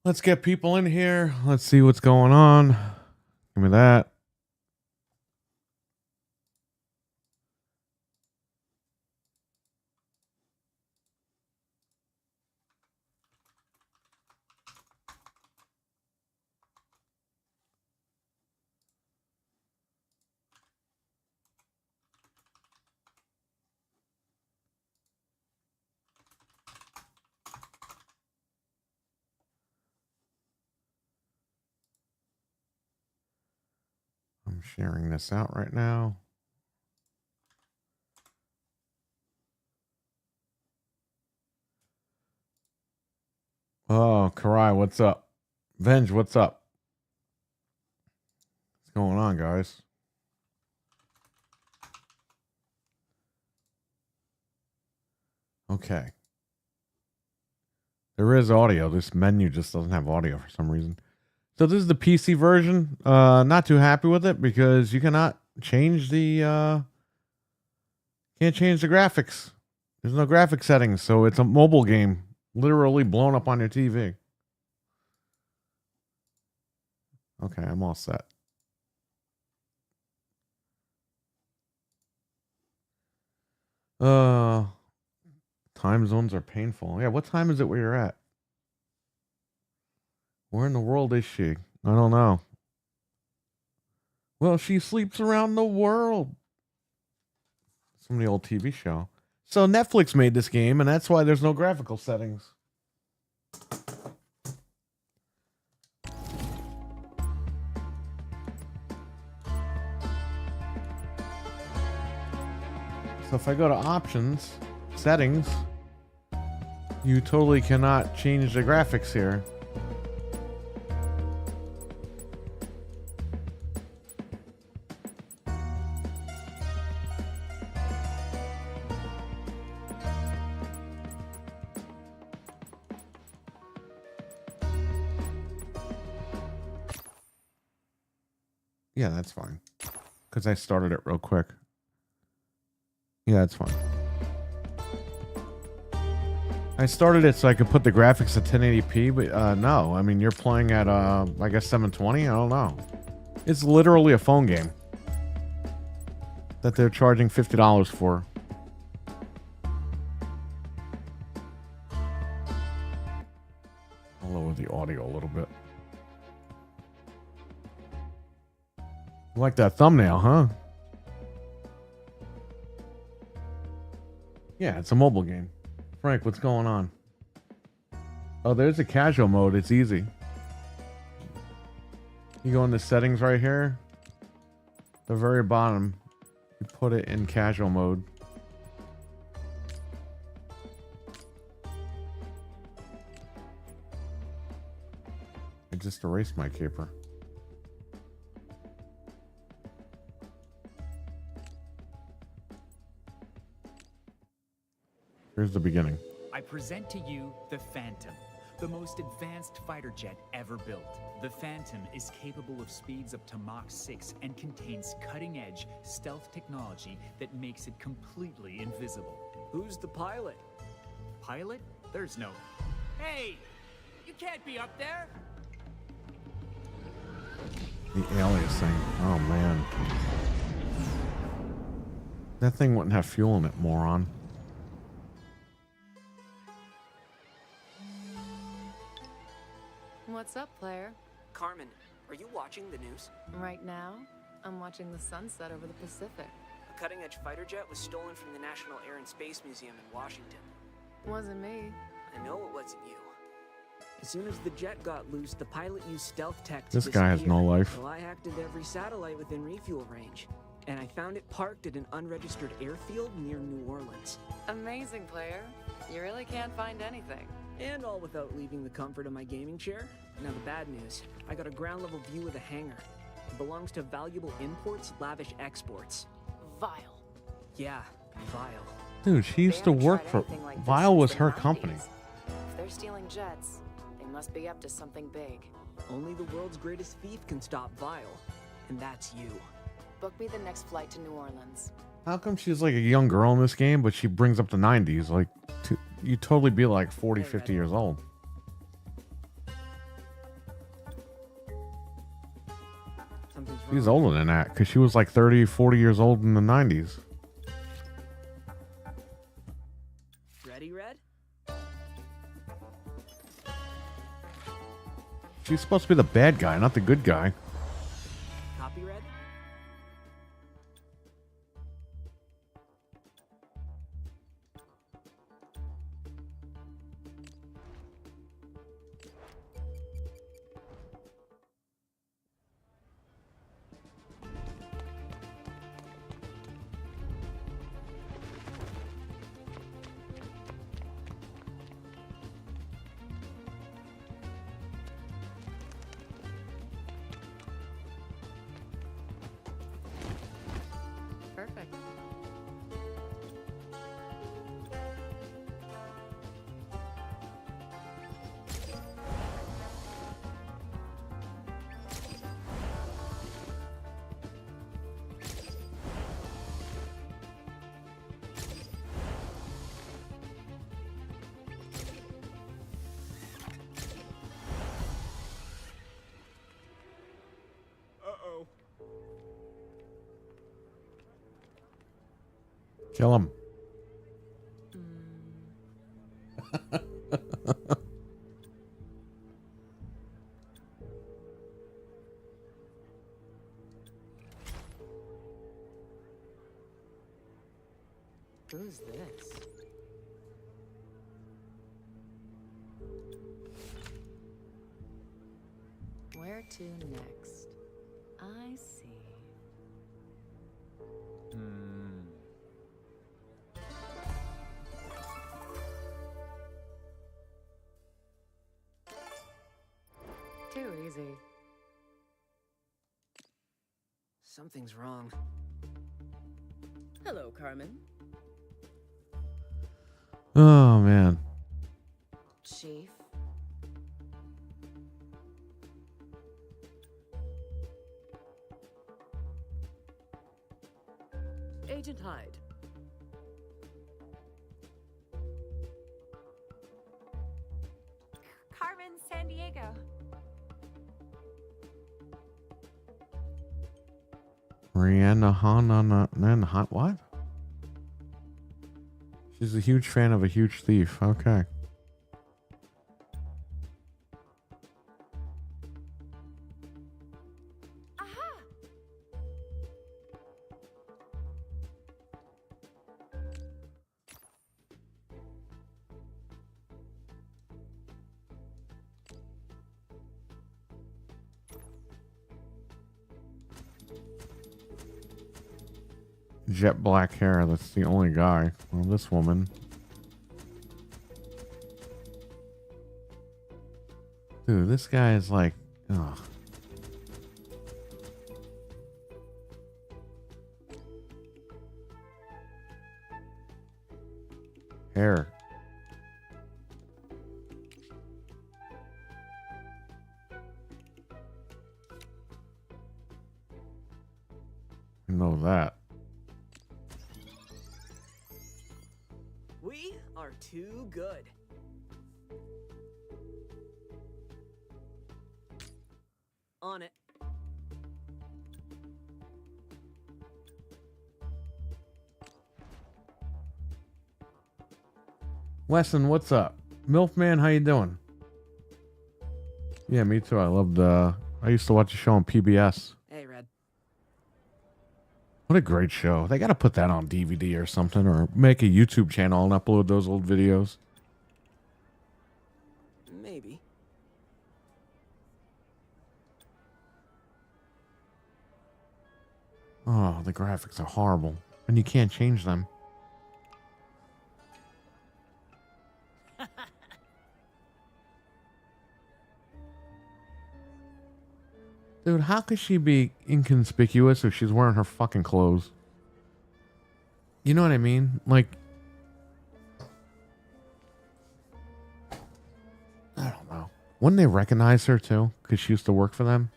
Let's get people in here. Let's see what's going on. Give me that. I'm sharing this out right now. Oh, Karai, what's up? Venge, what's up? What's going on, guys? Okay. There is audio. This menu just doesn't have audio for some reason. So this is the PC version. Not too happy with it because you cannot change the can't change the graphics. There's no graphic settings, so it's a mobile game, literally blown up on your TV. Okay, I'm all set. Time zones are painful. Yeah, what time is it where you're at? Where in the world is she? I don't know. Well, she sleeps around the world. Some of the old TV show. So Netflix made this game, and that's why there's no graphical settings. So if I go to options, settings, you totally cannot change the graphics here. Yeah, that's fine. Because I started it real quick. Yeah, that's fine. I started it so I could put the graphics at 1080p, but no. I mean, you're playing at, I guess 720? I don't know. It's literally a phone game that they're charging $50 for. I'll lower the audio a little bit. You like that thumbnail, huh? Yeah, it's a mobile game. Frank, what's going on? Oh, there's a casual mode. It's easy. You go into settings right here. The very bottom. You put it in casual mode. I just erased my caper. Here's the beginning. I present to you the Phantom, the most advanced fighter jet ever built. The Phantom is capable of speeds up to Mach 6 and contains cutting-edge stealth technology that makes it completely invisible. Who's the pilot? Pilot? There's no... Hey! You can't be up there! The alias thing. Oh, man. That thing wouldn't have fuel in it, moron. What's up, player? Carmen, are you watching the news? Right now, I'm watching the sunset over the Pacific. A cutting-edge fighter jet was stolen from the National Air and Space Museum in Washington. Wasn't me. I know it wasn't you. As soon as the jet got loose, the pilot used stealth tech to This guy has no life. Well, I hacked into every satellite within refuel range, and I found it parked at an unregistered airfield near New Orleans. Amazing, player. You really can't find anything. And all without leaving the comfort of my gaming chair. Now the bad news, I got a ground level view of the hangar. It belongs to Valuable Imports, Lavish Exports. Vile. Yeah, vile. Dude, she used to work for... Vile was her company. If they're stealing jets, they must be up to something big. Only the world's greatest thief can stop Vile. And that's you. Book me the next flight to New Orleans. How come she's like a young girl in this game, but she brings up the 90s? Like, you'd totally be like 40, 50 years old. She's older than that because she was like 30, 40 years old in the 90s. Ready, Red? She's supposed to be the bad guy, not the good guy. Copy, Red? Perfect. Uh-oh. Kill him. Who's this? Where to next? I see. Too easy. Something's wrong. Hello, Carmen. Oh, man. Chief. Agent Hyde. Carmen, Sandiego. Rihanna, what? She's a huge fan of a huge thief. Okay. Aha! Jet black hair. That's the only guy. Well, this woman. Dude, this guy is like, ugh. Hair. You know that. We are too good. On it. Wesson, what's up? Milfman, how you doing? Yeah, me too. I loved I used to watch the show on PBS. Hey, Red. What a great show. They got to put that on DVD or something, or make a YouTube channel and upload those old videos. Maybe. Oh, the graphics are horrible. And you can't change them. Dude, how could she be inconspicuous if she's wearing her fucking clothes? You know what I mean? Like, I don't know. Wouldn't they recognize her too? Because she used to work for them?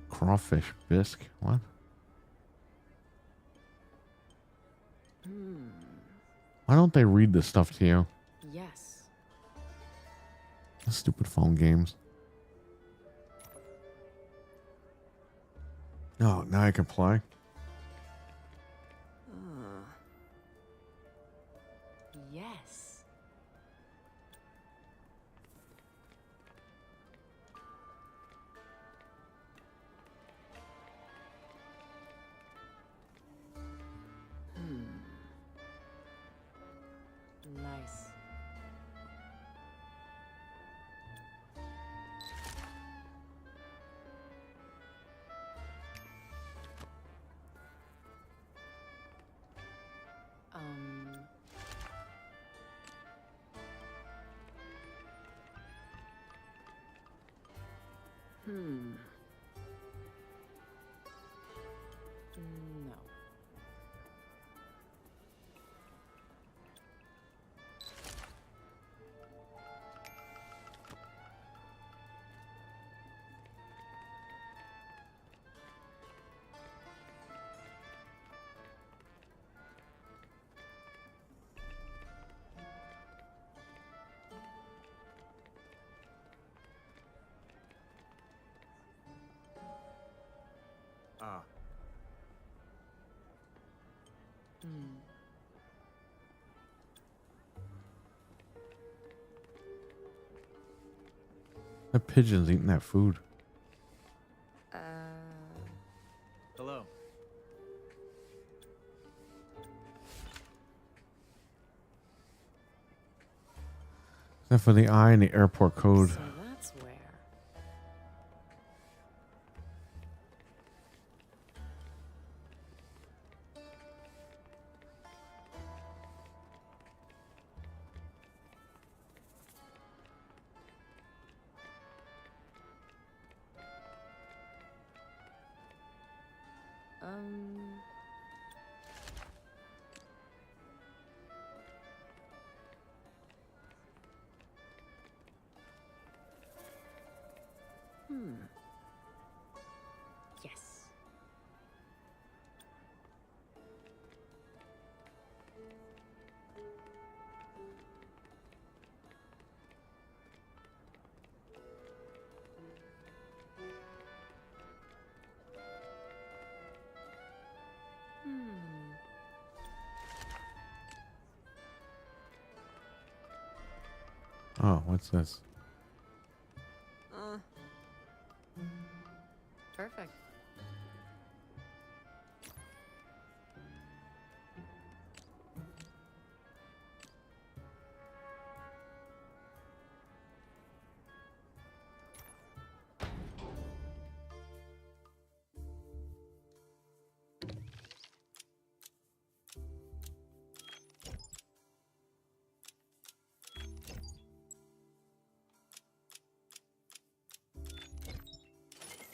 Crawfish bisque? What? Why don't they read this stuff to you? Yes. Stupid phone games. Oh, now I can play. Yes. Nice. Um. No. Ah. That pigeon's eating that food. Hello. Except for the I and the airport code. So that's where. Yes. Oh, what's this? Perfect.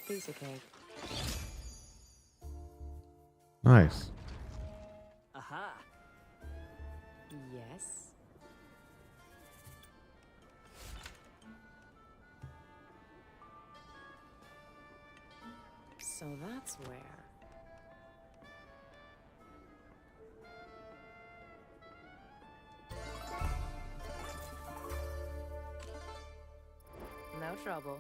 Piece of cake. Nice. Aha. Yes. So that's where. No trouble.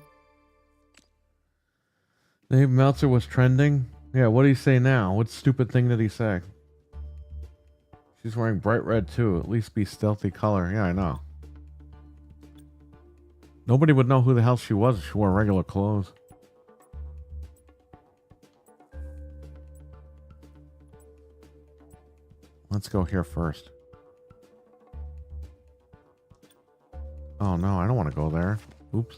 Dave Meltzer was trending. Yeah, what did he say now? What stupid thing did he say? She's wearing bright red too. At least be stealthy color. Yeah, I know. Nobody would know who the hell she was if she wore regular clothes. Let's go here first. Oh no, I don't want to go there. Oops.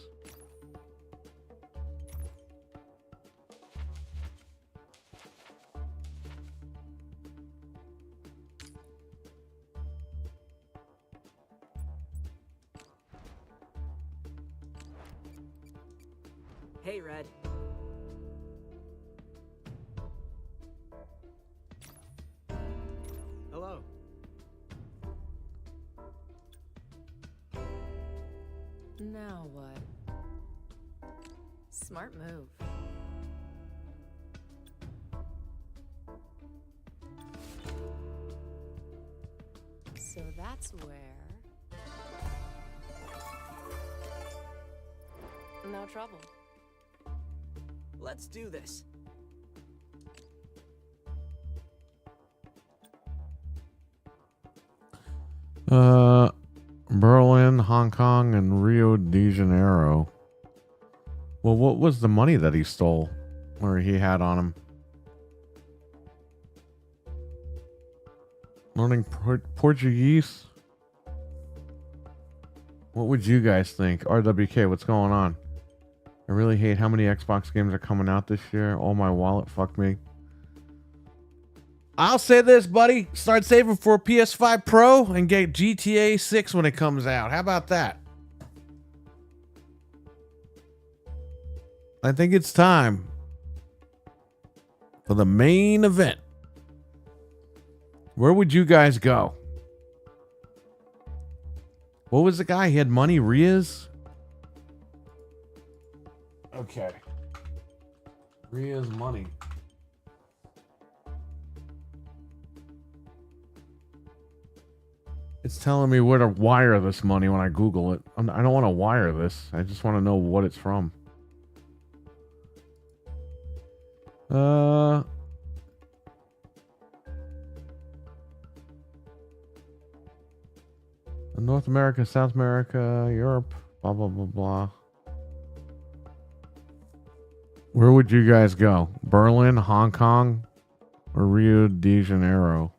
Hey, Red. Hello. Now what? Smart move. So that's where. No trouble. Let's do this. Berlin, Hong Kong, and Rio de Janeiro. Well, what was the money that he stole or he had on him? Learning Portuguese? What would you guys think? RWK, what's going on? I really hate how many Xbox games are coming out this year. Oh, my wallet, fuck me. I'll say this, buddy. Start saving for a PS5 Pro and get GTA 6 when it comes out. How about that? I think it's time for the main event. Where would you guys go? What was the guy? He had money, Riaz? Okay. Riaz money. It's telling me where to wire this money when I Google it. I don't want to wire this. I just want to know what it's from. North America, South America, Europe, blah, blah, blah, blah. Where would you guys go? Berlin, Hong Kong, or Rio de Janeiro?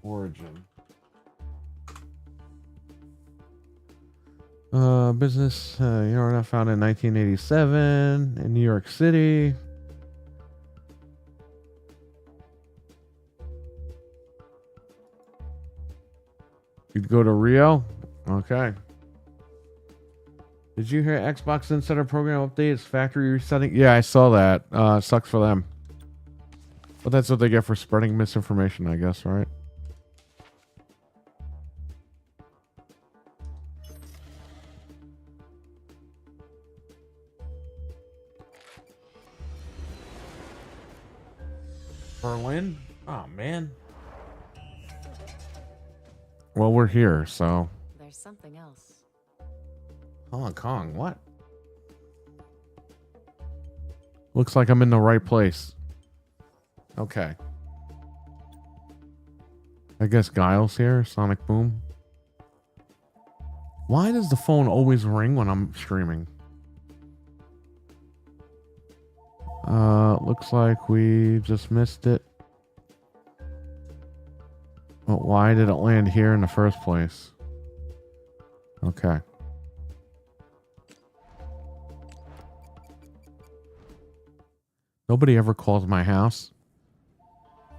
Origin. Business, York founded in 1987 in New York City. You'd go to Rio? Okay. Did you hear Xbox Insider Program updates? Factory resetting? Yeah, I saw that. Sucks for them. But that's what they get for spreading misinformation, I guess, right? Berlin? Oh, man. Well, we're here, so... There's something else. Hong Kong, what? Looks like I'm in the right place. Okay. I guess Guile's here, Sonic Boom. Why does the phone always ring when I'm streaming? Looks like we just missed it. But why did it land here in the first place? Okay. Nobody ever calls my house.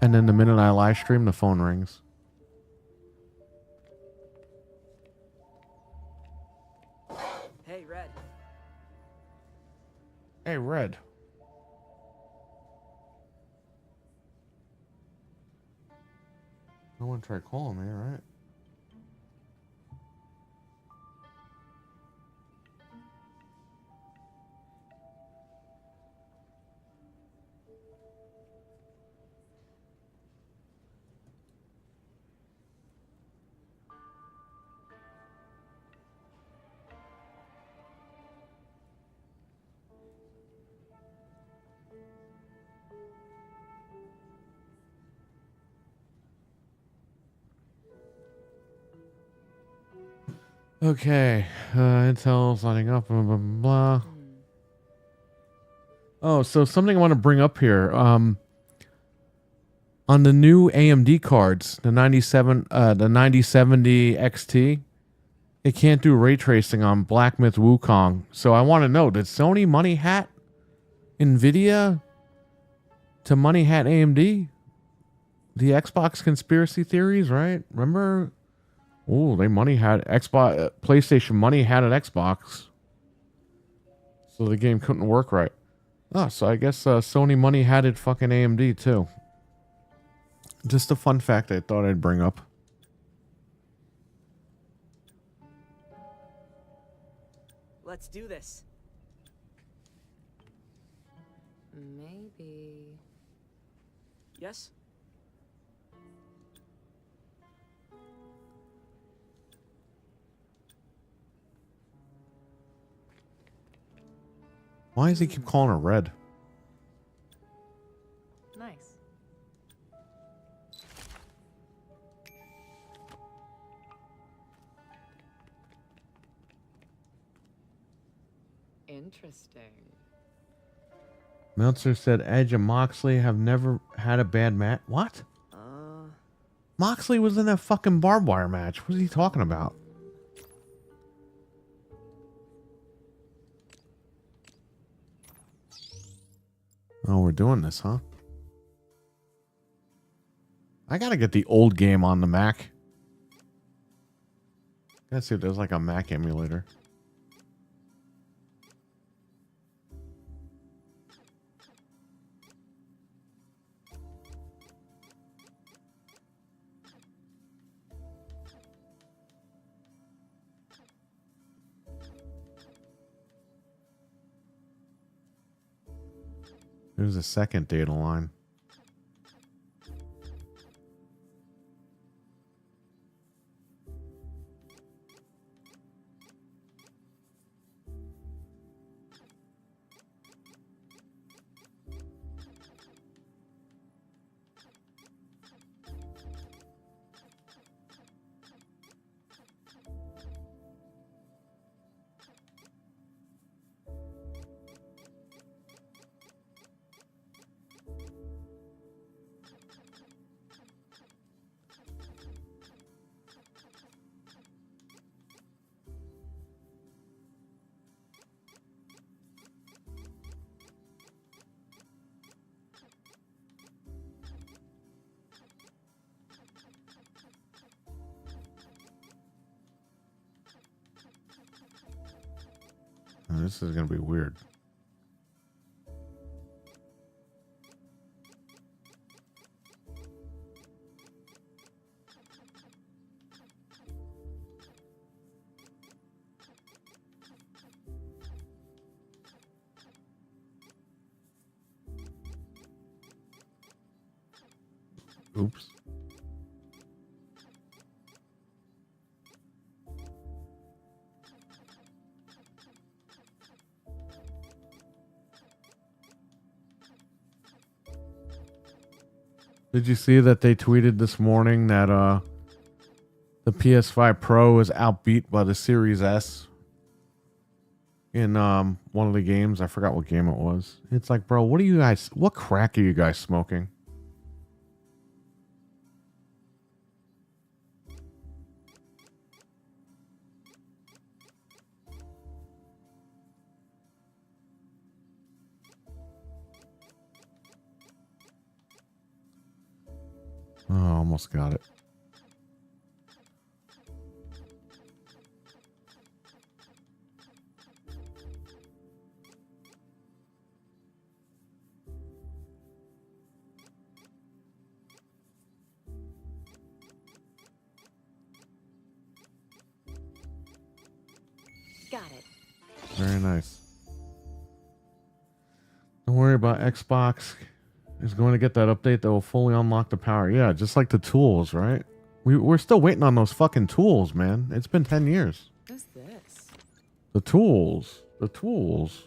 And then the minute I live stream, the phone rings. Hey, Red. Hey, Red. No one tried calling me, right? Okay, Intel's lighting up, blah, blah, blah. Oh, so something I want to bring up here. On the new AMD cards, the 9070 XT, it can't do ray tracing on Black Myth Wukong. So I want to know, did Sony money hat NVIDIA to money hat AMD? The Xbox conspiracy theories, right? Remember? Oh, they money had Xbox, PlayStation money had an Xbox, so the game couldn't work right. Oh, so I guess Sony money had it fucking AMD too. Just a fun fact I thought I'd bring up. Let's do this. Maybe. Yes? Why does he keep calling her red? Nice. Interesting. Meltzer said Edge and Moxley have never had a bad match. What? Moxley was in that fucking barbed wire match. What is he talking about? Oh, we're doing this, huh? I gotta get the old game on the Mac. Let's see if there's like a Mac emulator. There's a second data line. Oh, this is going to be weird. Oops. Did you see that they tweeted this morning that the PS5 Pro is outbeat by the Series S in one of the games? I forgot what game it was. It's like, bro, what crack are you guys smoking? Oh, almost got it. Got it. Very nice. Don't worry about Xbox. Is going to get that update that will fully unlock the power. Yeah, just like the tools, right? We're still waiting on those fucking tools, man. It's been 10 years. What's this? The tools. The tools.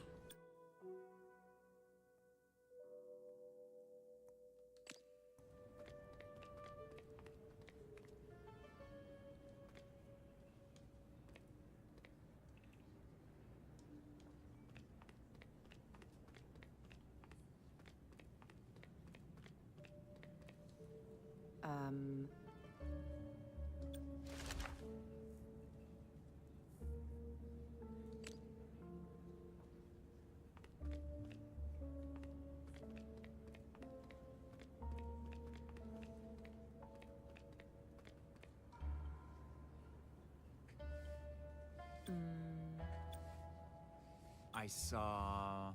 I saw...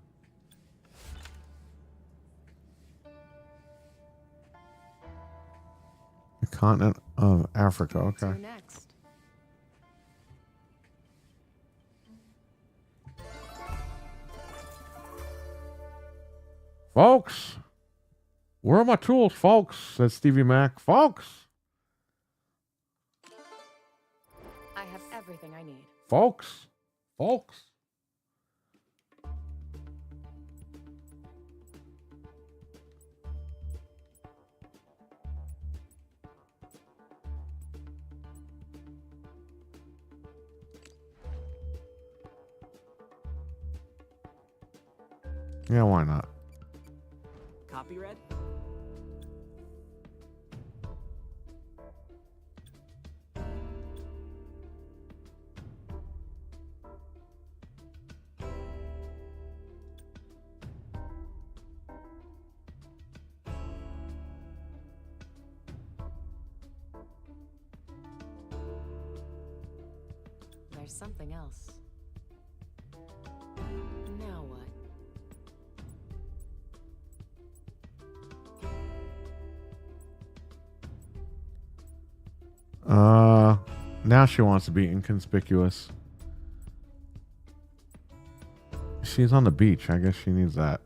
The continent of Africa. Okay. So next. Folks, where are my tools, folks? Says Stevie Mac. Folks. I have everything I need. Folks. Folks. Yeah, why not? Copy, Red? There's something else. Now what? Now she wants to be inconspicuous. She's on the beach. I guess she needs that.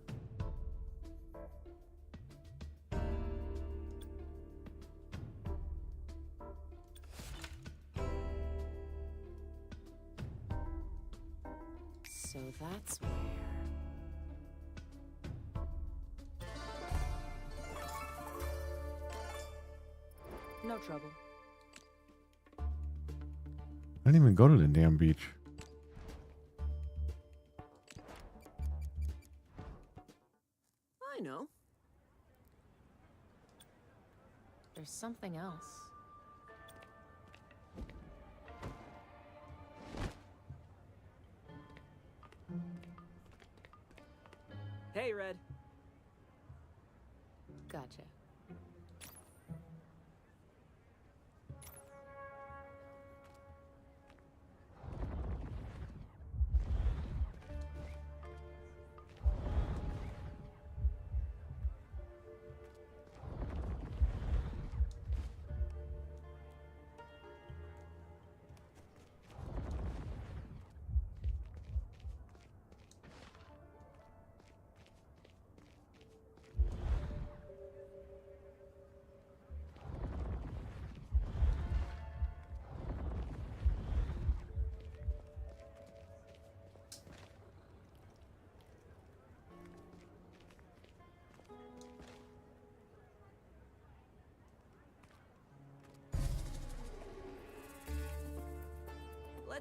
So that's where... No trouble. I didn't even go to the damn beach. I know. There's something else. Hey, Red. Gotcha.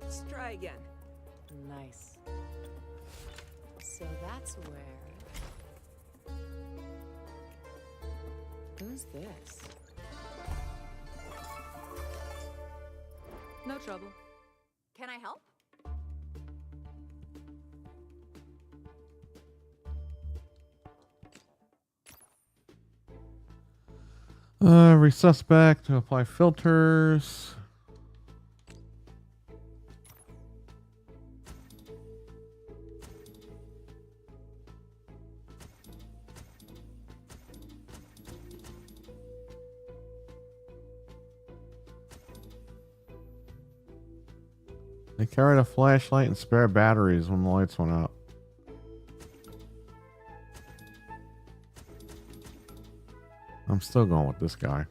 Let's try again. Nice. So that's where... Who's this? No trouble. Can I help? Resuspect to apply filters. They carried a flashlight and spare batteries when the lights went out. I'm still going with this guy.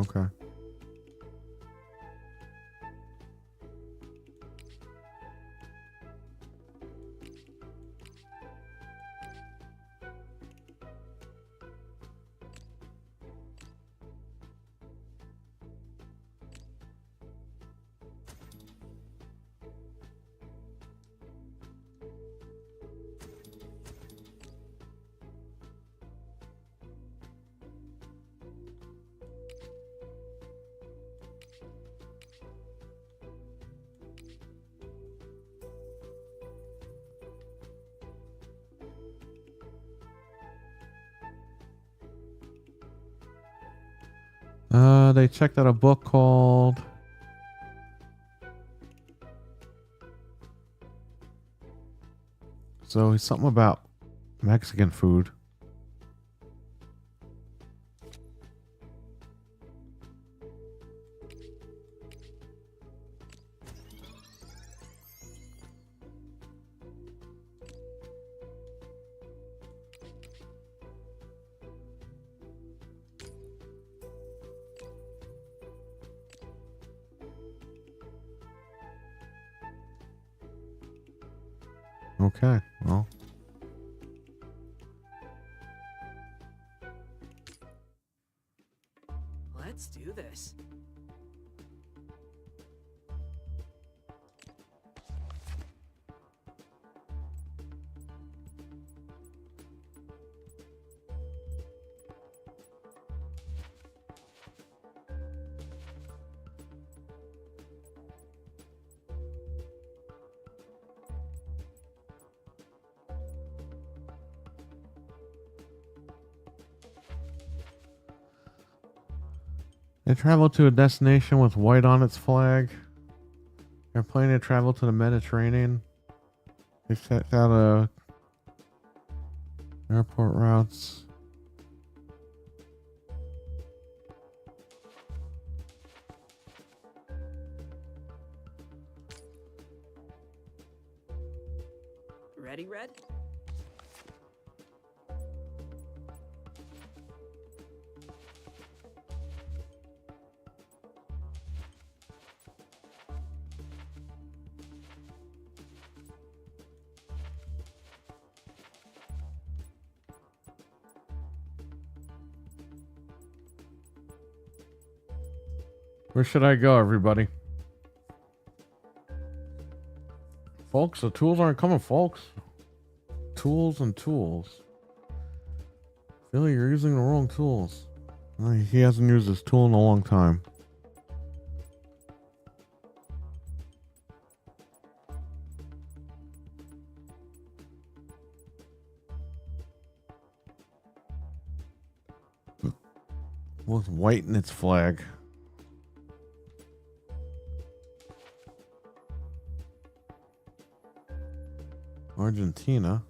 Okay. They checked out a book called it's something about Mexican food. Okay, well. Let's do this. They travel to a destination with white on its flag. They're planning to travel to the Mediterranean. They set out airport routes. Ready, Red? Where should I go, everybody? Folks, the tools aren't coming, folks. Tools and tools. I feel like you're using the wrong tools. He hasn't used this tool in a long time. With white in its flag. Argentina.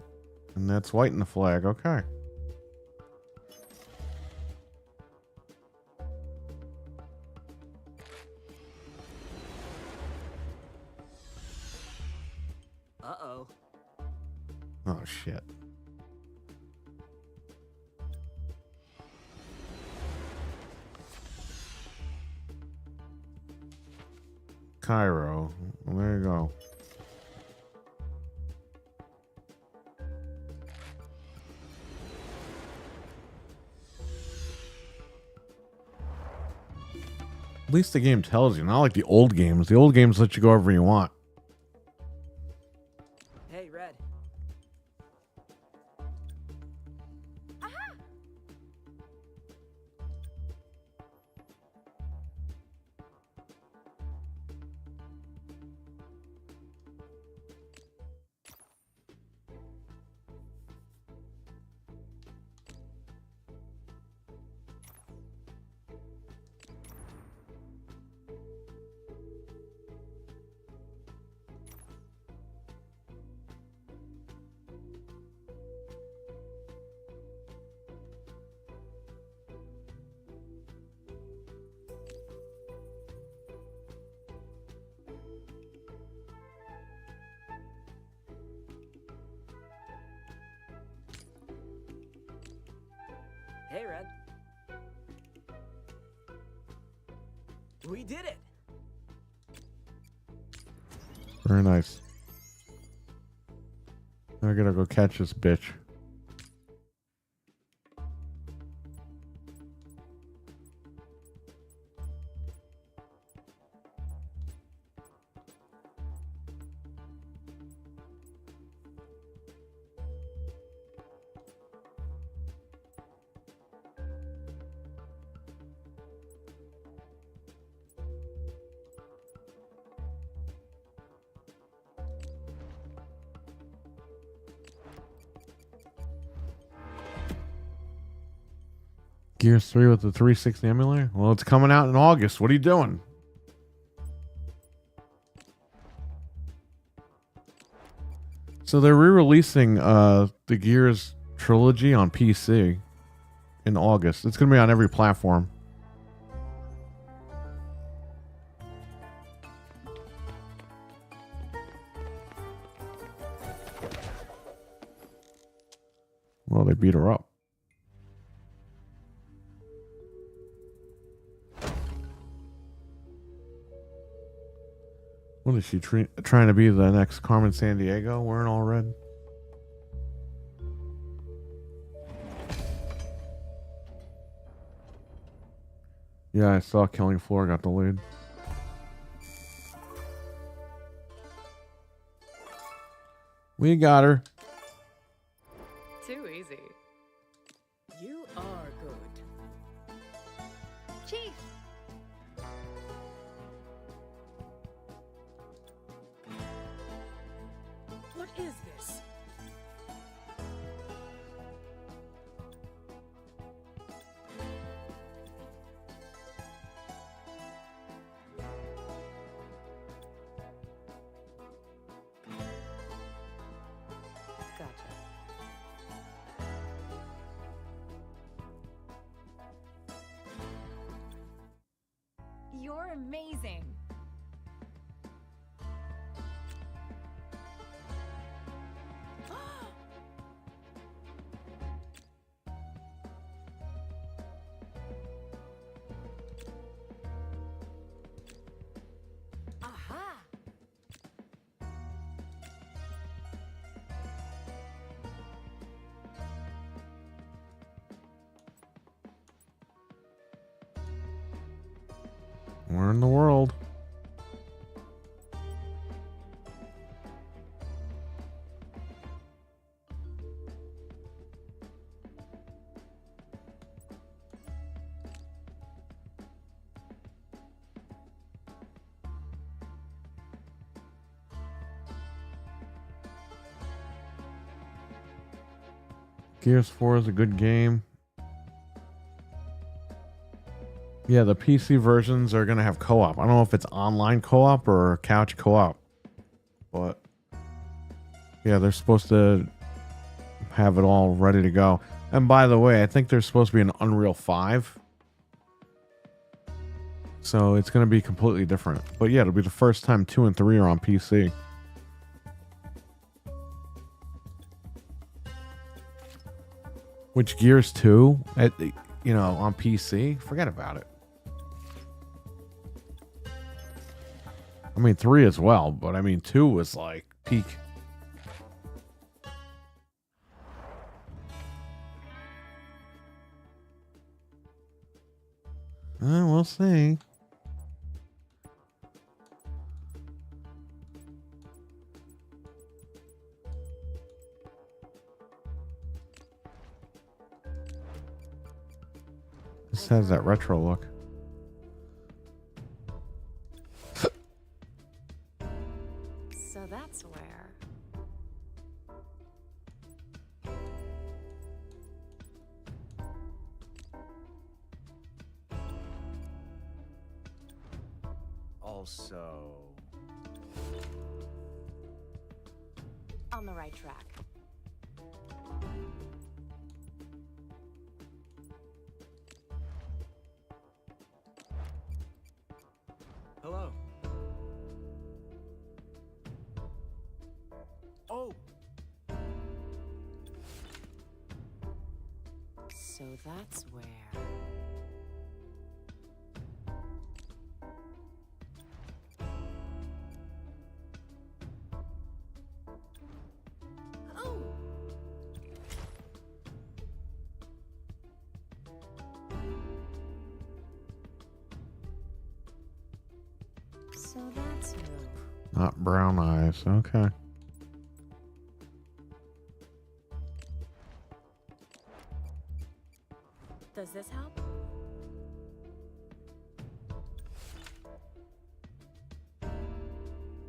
And that's white in the flag. Okay. Uh-oh. Oh, shit. Cairo. Well, there you go. At least the game tells you, not like the old games. The old games let you go wherever you want. Hey, Red. Hey, Red. We did it! Very nice. I gotta go catch this bitch. Gears 3 with the 360 emulator? Well, it's coming out in August. What are you doing? So they're re-releasing the Gears trilogy on PC in August. It's going to be on every platform. Well, they beat her up. What is she trying to be the next Carmen Sandiego wearing all red? Yeah, I saw Killing Floor got delayed. We got her. Too easy. You are good. Chief. What is this? Gotcha. You're amazing. Aha! We're in the world. Gears 4 is a good game. Yeah, the PC versions are going to have co-op. I don't know if it's online co-op or couch co-op. But yeah, they're supposed to have it all ready to go. And by the way, I think there's supposed to be an Unreal 5. So it's going to be completely different. But yeah, it'll be the first time 2 and 3 are on PC. Which Gears 2, on PC, forget about it. I mean, 3 as well, but I mean, 2 was like peak. We'll see. This has that retro look. So that's where. Also, On the right track. hello. Oh, So that's where. Oh! So that's who. Not brown eyes. Okay. Does this help?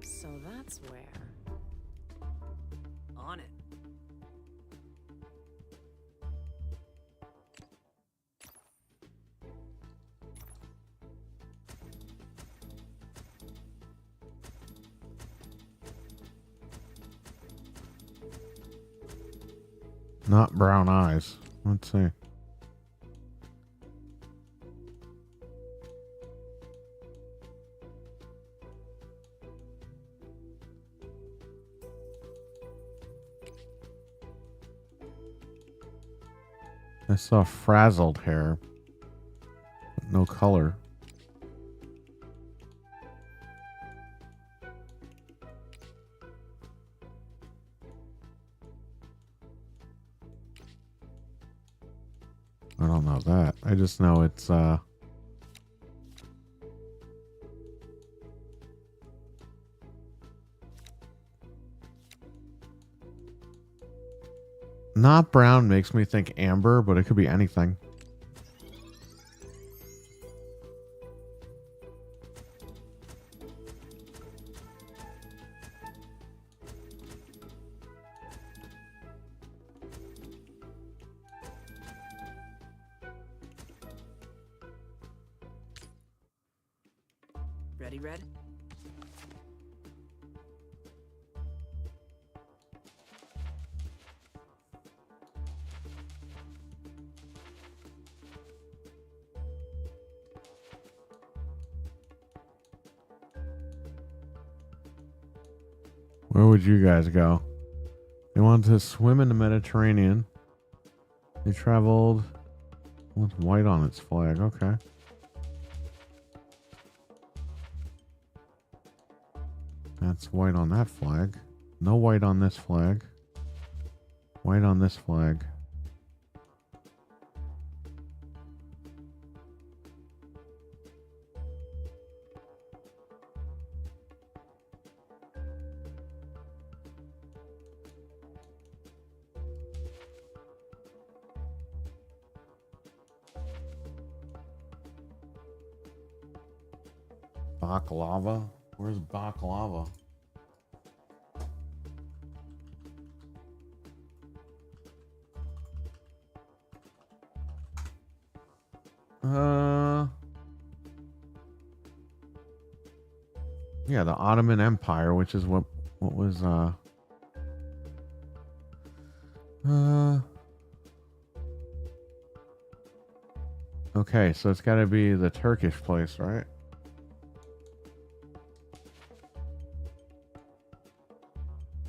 So that's where. On it. Not brown eyes. Let's see. I saw frazzled hair, but no color. I don't know that. I just know it's Not brown makes me think amber, but it could be anything. Ready, Red? Where would you guys go? They wanted to swim in the Mediterranean. They traveled with white on its flag. Okay. That's white on that flag. No white on this flag. White on this flag. Baklava? Where's baklava? Yeah, the Ottoman Empire, which is what was okay, so it's got to be the Turkish place, right?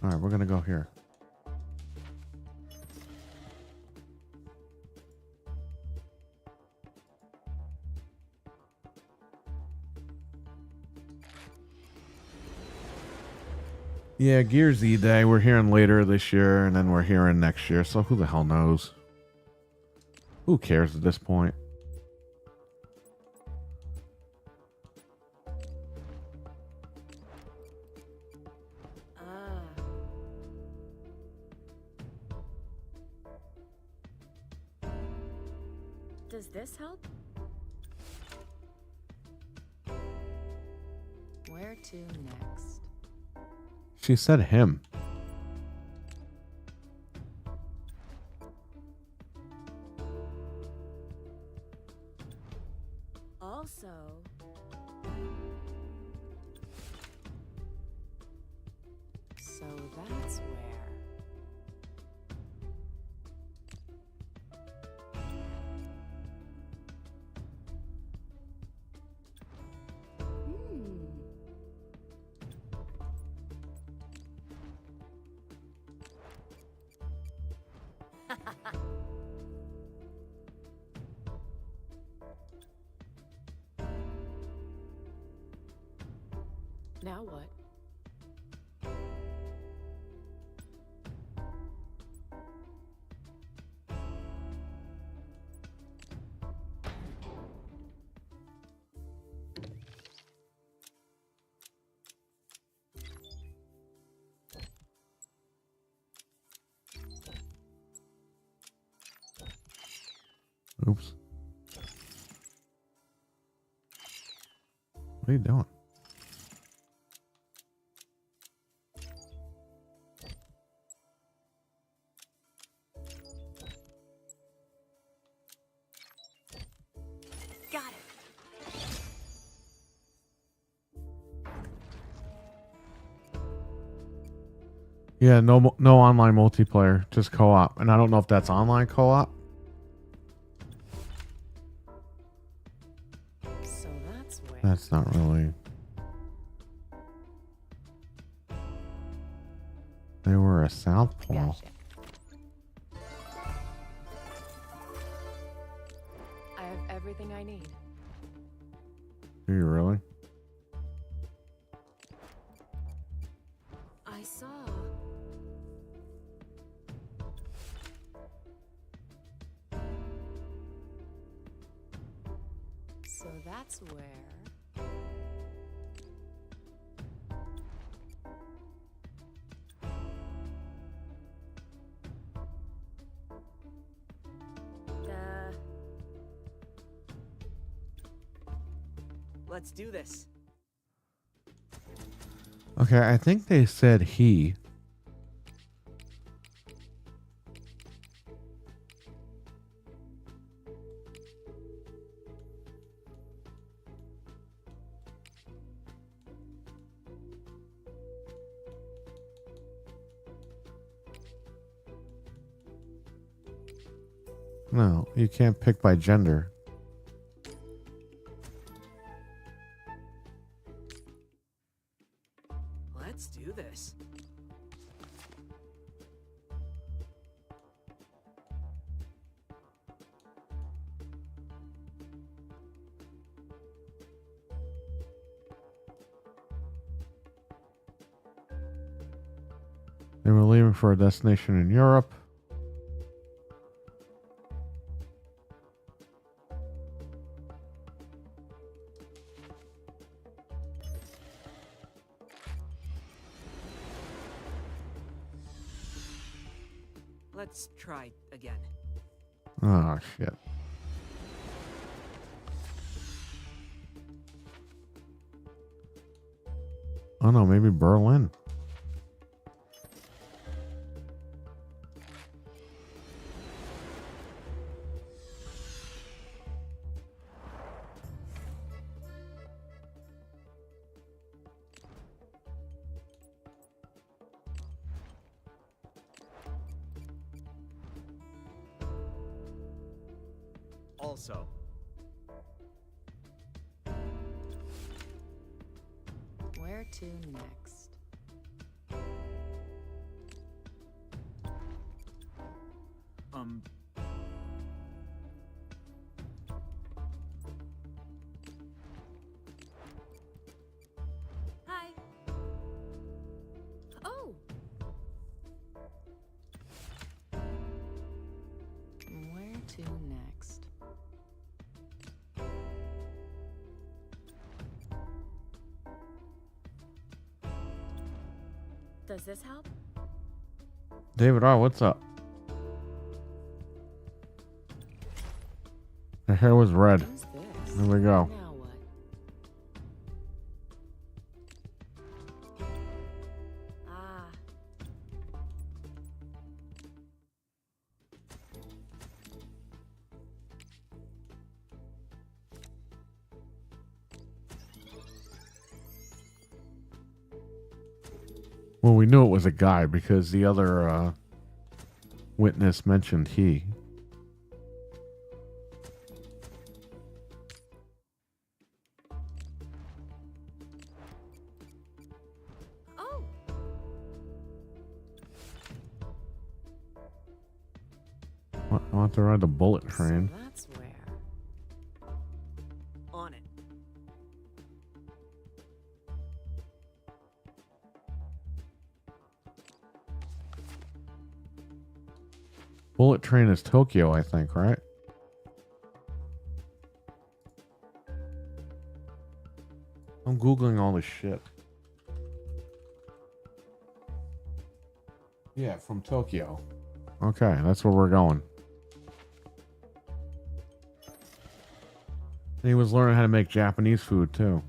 All right, we're going to go here. Yeah, Gears E Day. We're hearing later this year, and then we're hearing next year. So who the hell knows? Who cares at this point? Does this help? Where to next? She said him. Also, so that's where. Now what? Oops. What are you doing? Got it. Yeah, no online multiplayer, just co-op. And I don't know if that's online co-op. So that's where. That's not really. They were a southpaw. Gotcha. I have everything I need. Do you really? I saw. So that's where. Let's do this. Okay, I think they said he. No, you can't pick by gender. Let's do this. They were leaving for a destination in Europe. Let's try again. Oh, shit. Oh, no, maybe Berlin. Also, Where to next? um, Hi. Oh, Where to next? does this help? David R., what's up? Her hair was red. Who's this? There we go. Now what? Ah, Well, we knew it was a guy because the other witness mentioned he. oh, I want to ride the bullet train. So that's where. On it. Bullet train is Tokyo, I think, right? I'm Googling all this shit. Yeah, from Tokyo. Okay, that's where we're going. And he was learning how to make Japanese food, too.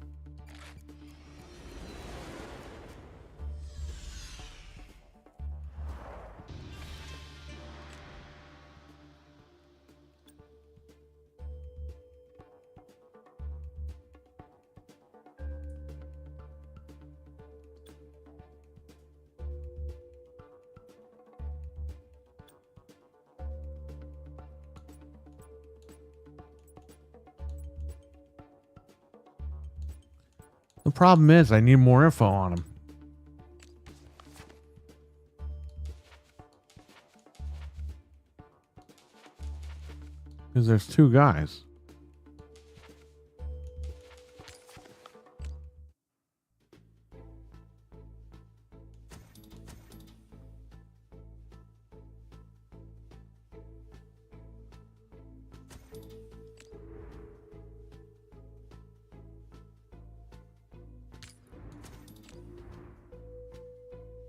The problem is I need more info on him. Because there's two guys.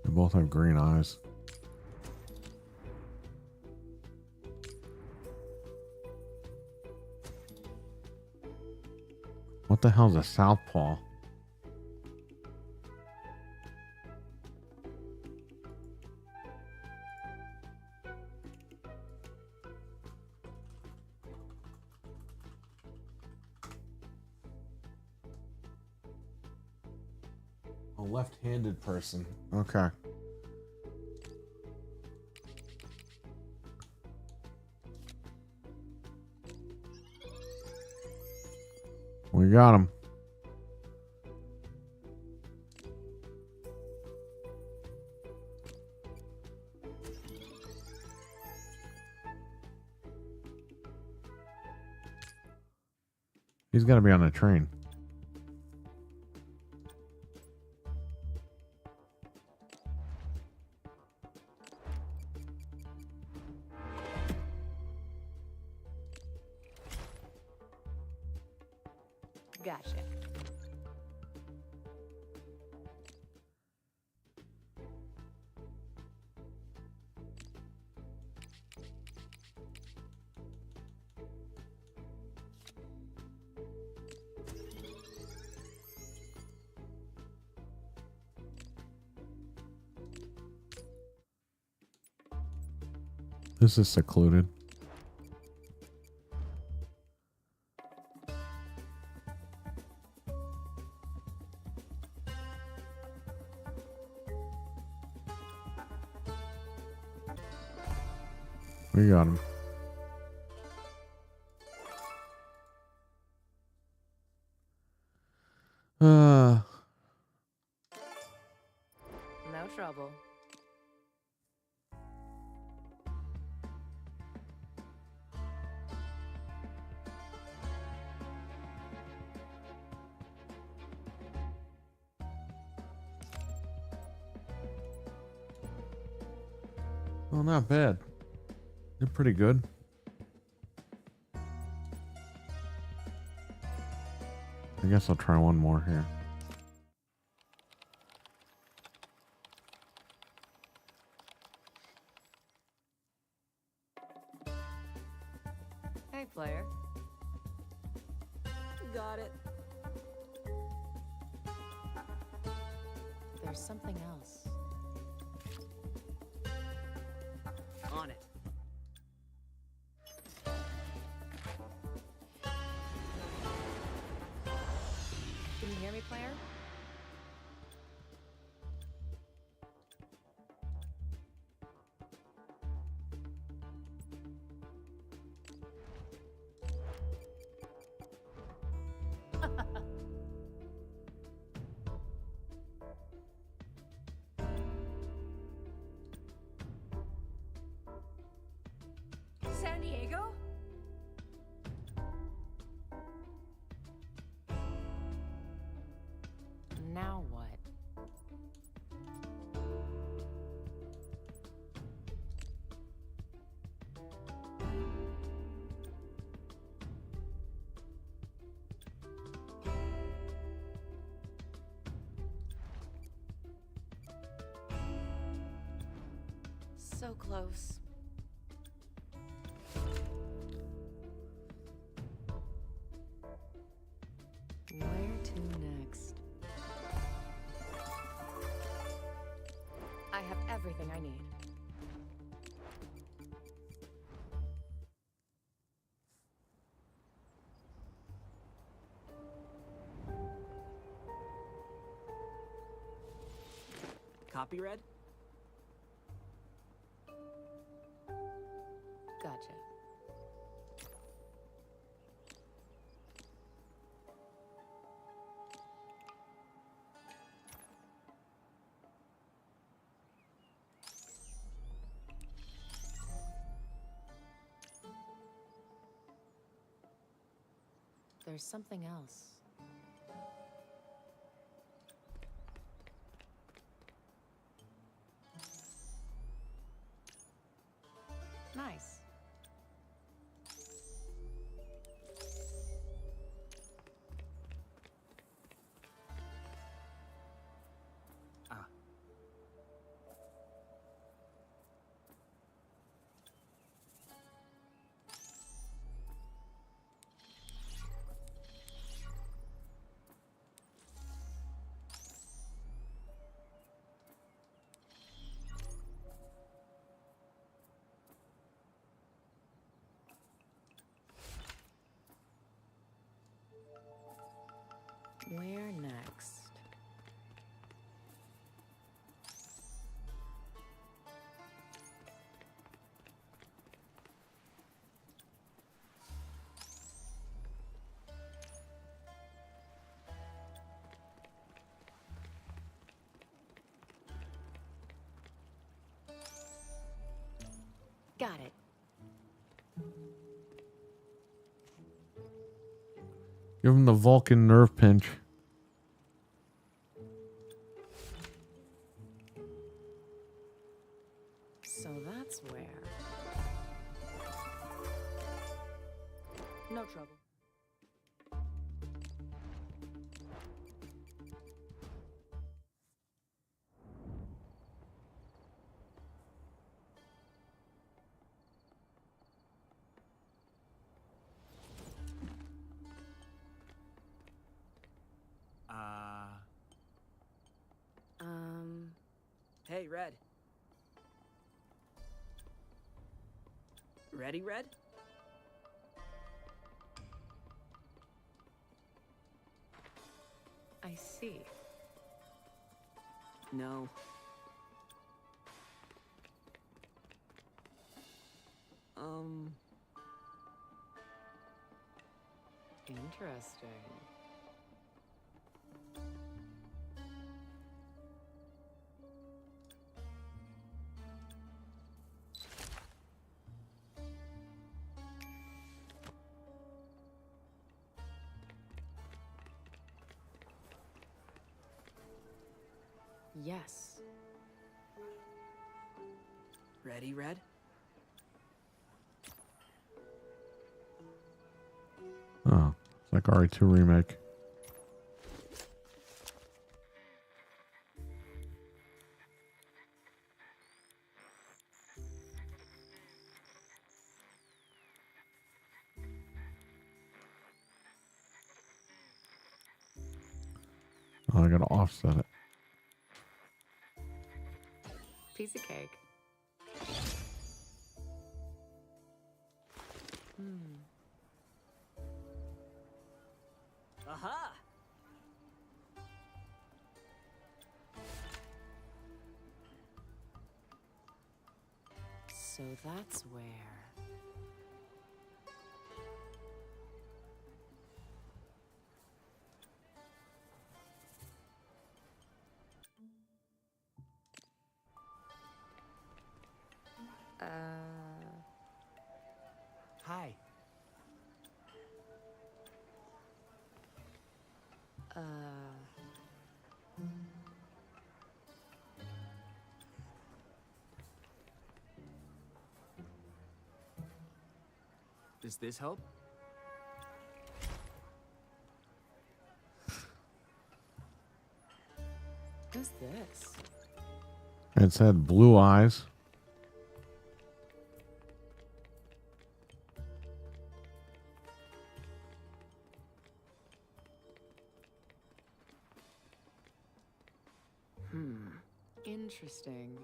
They both have green eyes. What What the hell's a southpaw? A left-handed person. Okay. We got him. He's got to be on the train. Gotcha. This is secluded. We got him. No trouble. Oh, not bad. They're pretty good. I guess I'll try one more here. Hey, player. Got it. There's something else. On it. Can you hear me, player? Sandiego? Now what? So close. Where to next? I have everything I need. Copy read? Gotcha. There's something else. Nice. Ah. Got it. Give him the Vulcan nerve pinch. So that's where. No trouble. Hey, Red. Ready, Red? I see. No. Interesting. Yes. Ready, Red? Oh, it's like RE2 Remake. Oh, I gotta offset it. Piece of cake. Aha! So that's where. Hi. Does this help? Who's this? It said blue eyes. Interesting.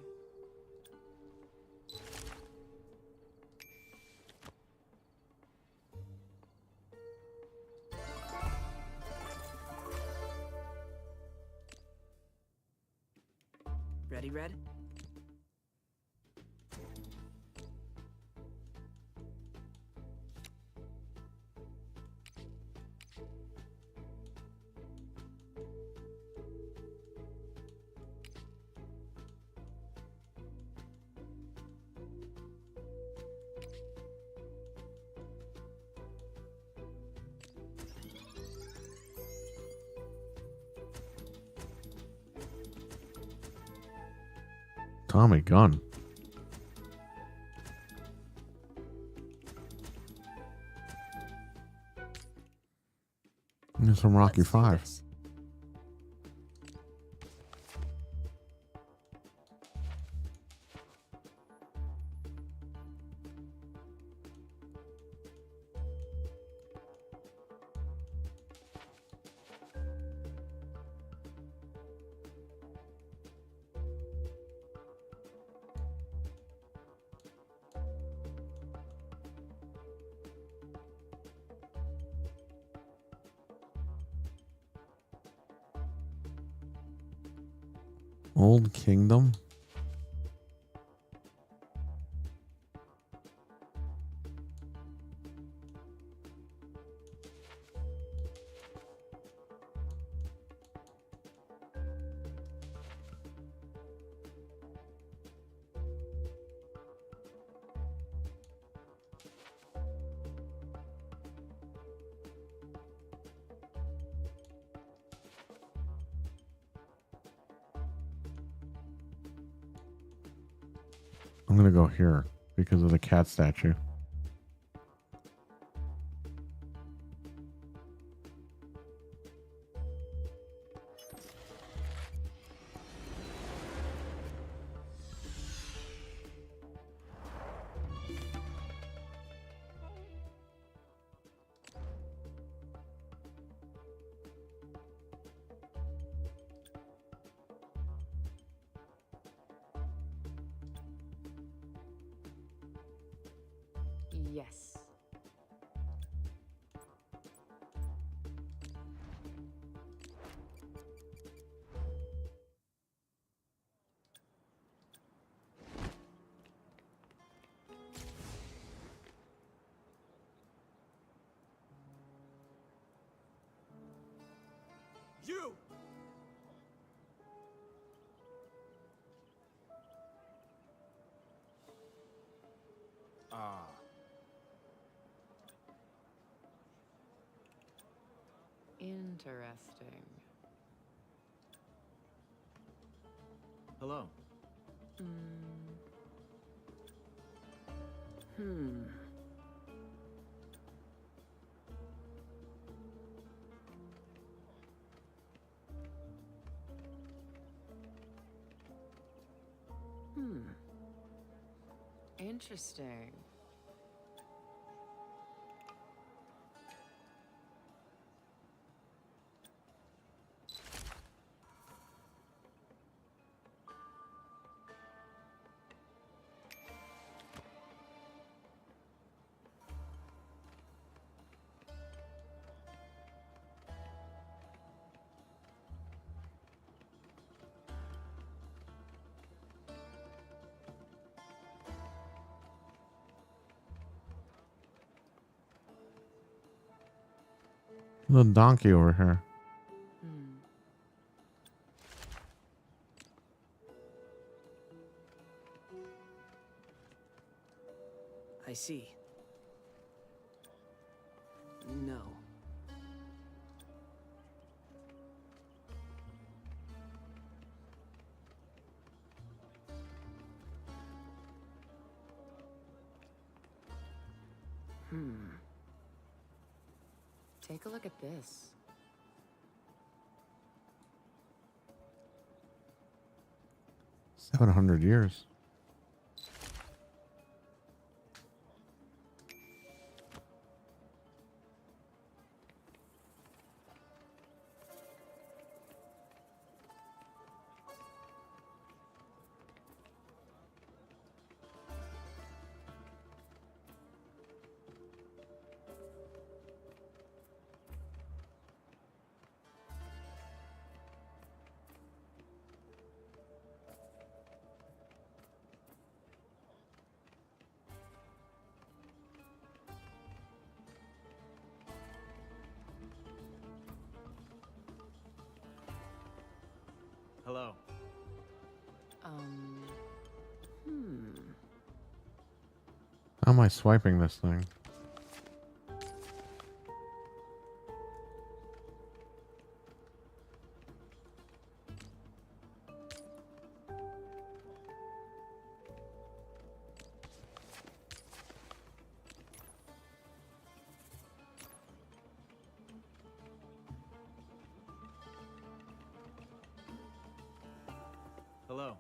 Ready, Red? Tommy gun. There's some Rocky Let's do 5. this. Old Kingdom. I'm gonna go here because of the cat statue. Yes. You! Ah. Interesting. Hello. Interesting. The donkey over here. I see. No. Take a look at this. $700. Hello. How am I swiping this thing? Hello.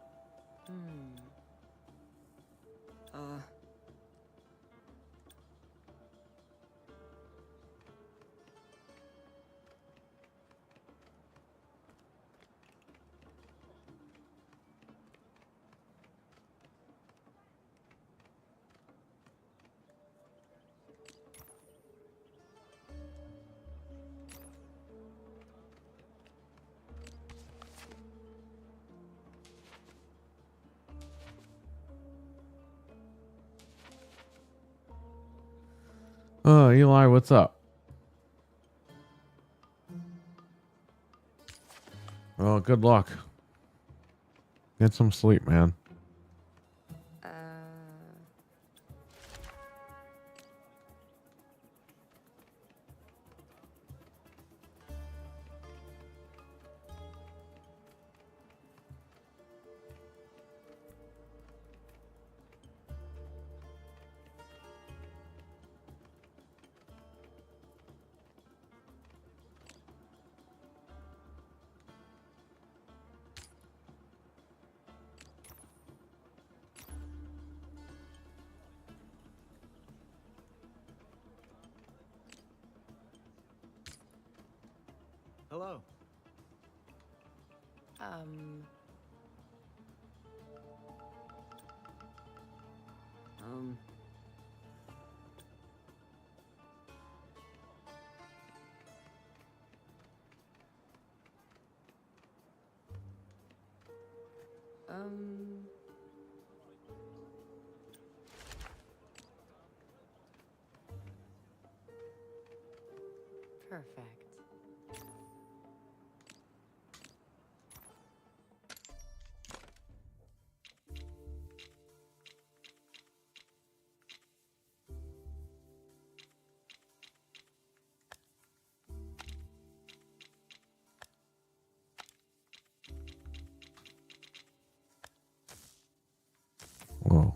Oh, Eli, what's up? Well, good luck. Get some sleep, man. Hello. Um, Perfect. Whoa.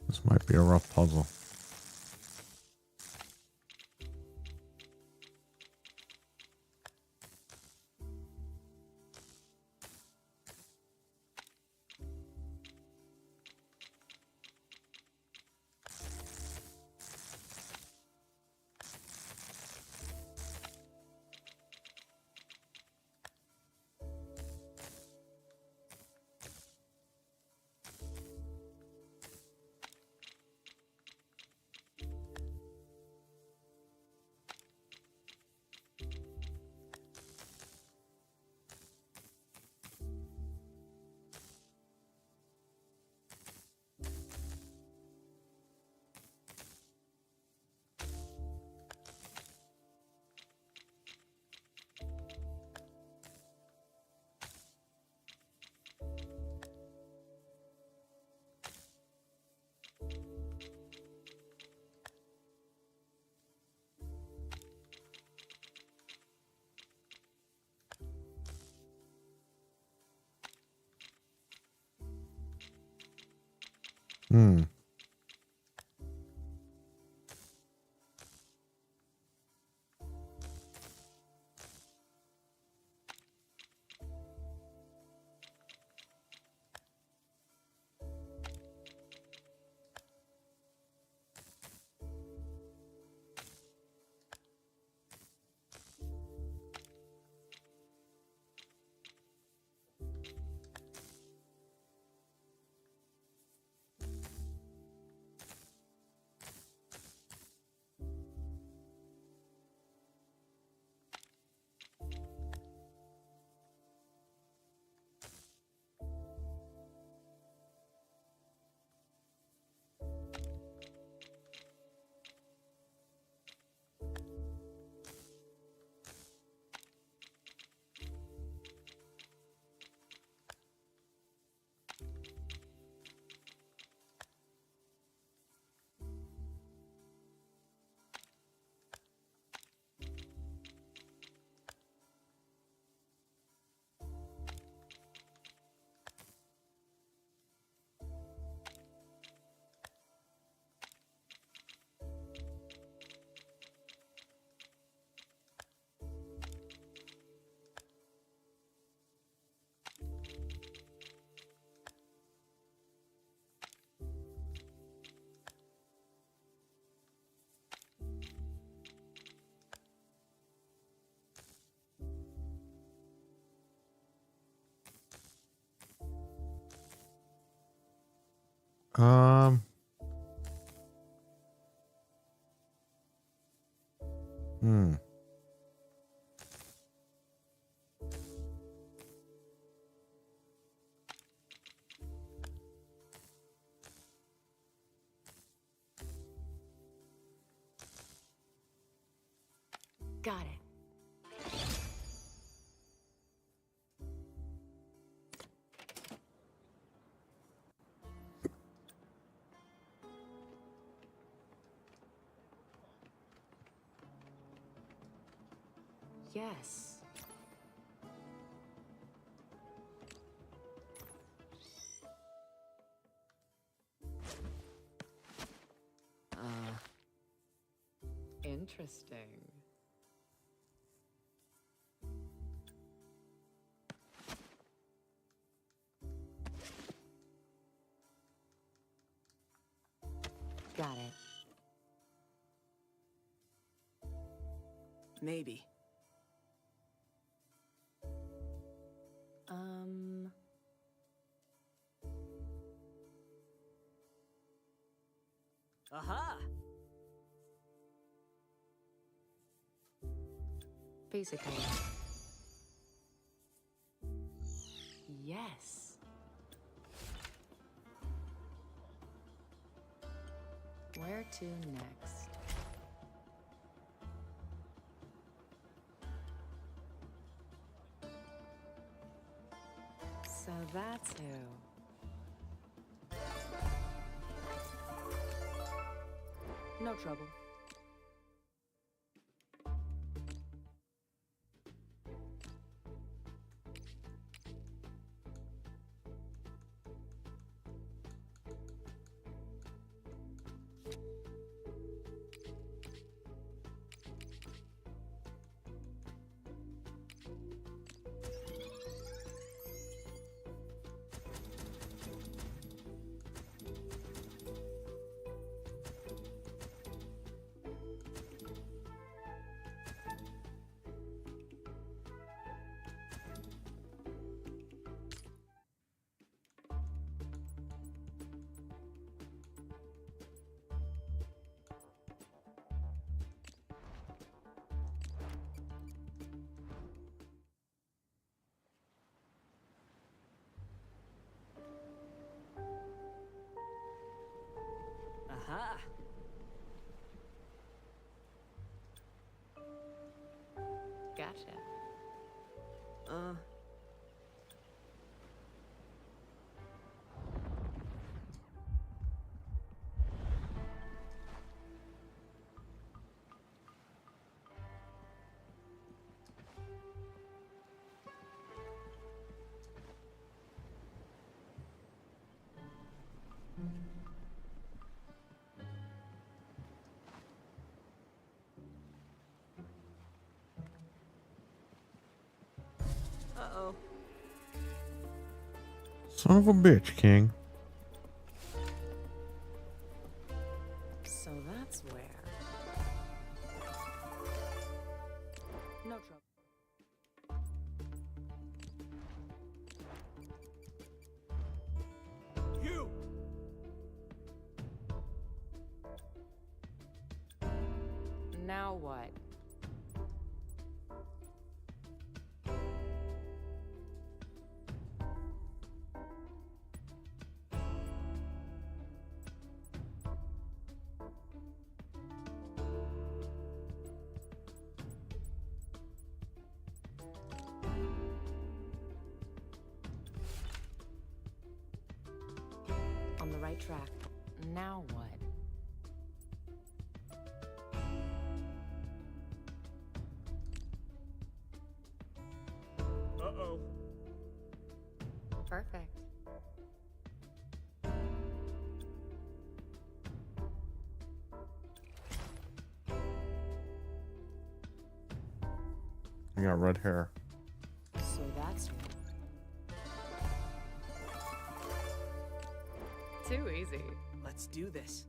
This might be a rough puzzle. Hmm. Um. Hmm. Got it. Yes. Interesting. Got it. Maybe. Aha! Basically. Yes. Where to next? So that's who. No trouble. Aha! Gotcha. Uh-oh. Son of a bitch, King. So that's where. No trouble. You! Now what? On the right track. Now what? Uh-oh. Perfect. I got red hair. So that's who. Too easy. Let's do this.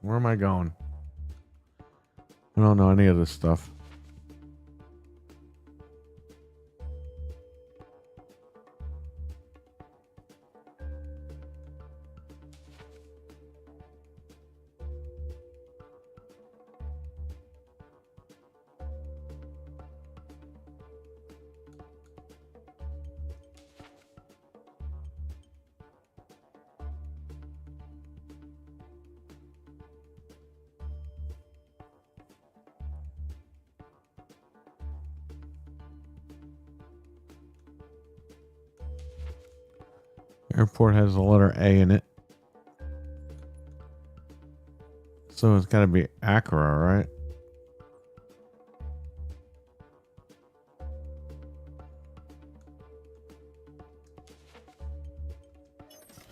Where am I going? I don't know any of this stuff. Airport has the letter A in it. So it's got to be Accra, right?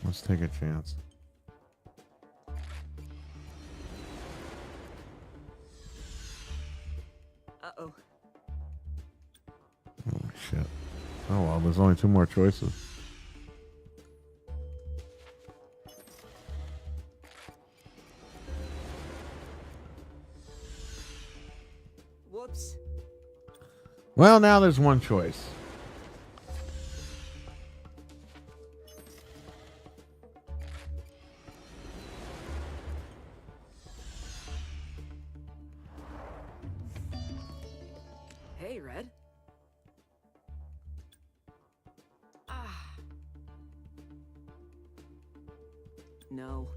Let's take a chance. Uh-oh. Oh, shit. Oh, well, there's only 2 more choices. Whoops. Well, now there's 1 choice. Hey, Red. No.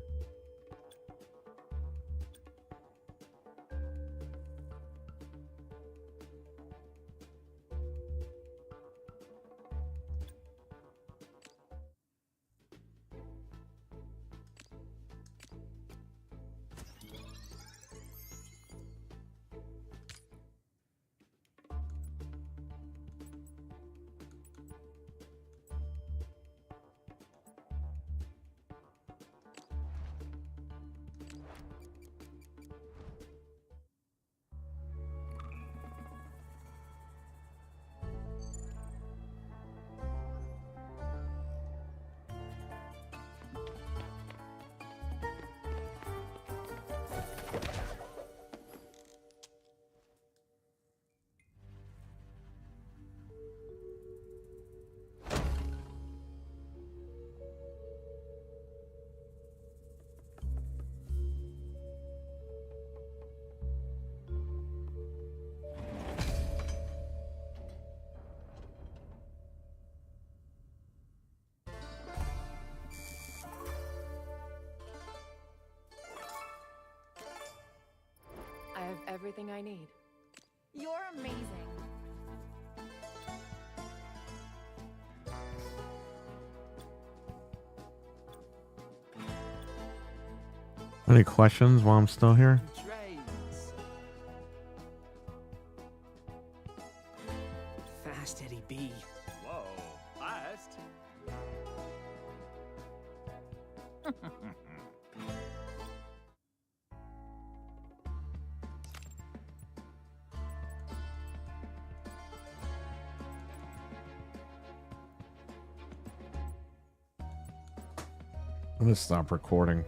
I have everything I need. You're amazing. Any questions while I'm still here? Trains. Fast, Eddie B. Whoa, fast. I'm gonna stop recording.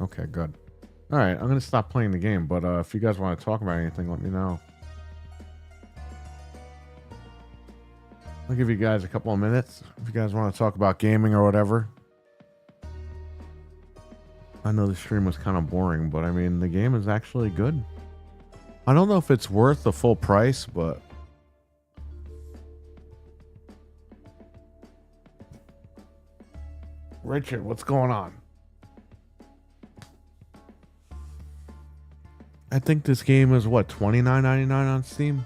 Okay, good. All right, I'm gonna stop playing the game. But if you guys want to talk about anything, let me know. I'll give you guys a couple of minutes if you guys want to talk about gaming or whatever. I know the stream was kind of boring, but I mean the game is actually good. I don't know if it's worth the full price, but Richard, what's going on? I think this game is what, $29.99 on Steam?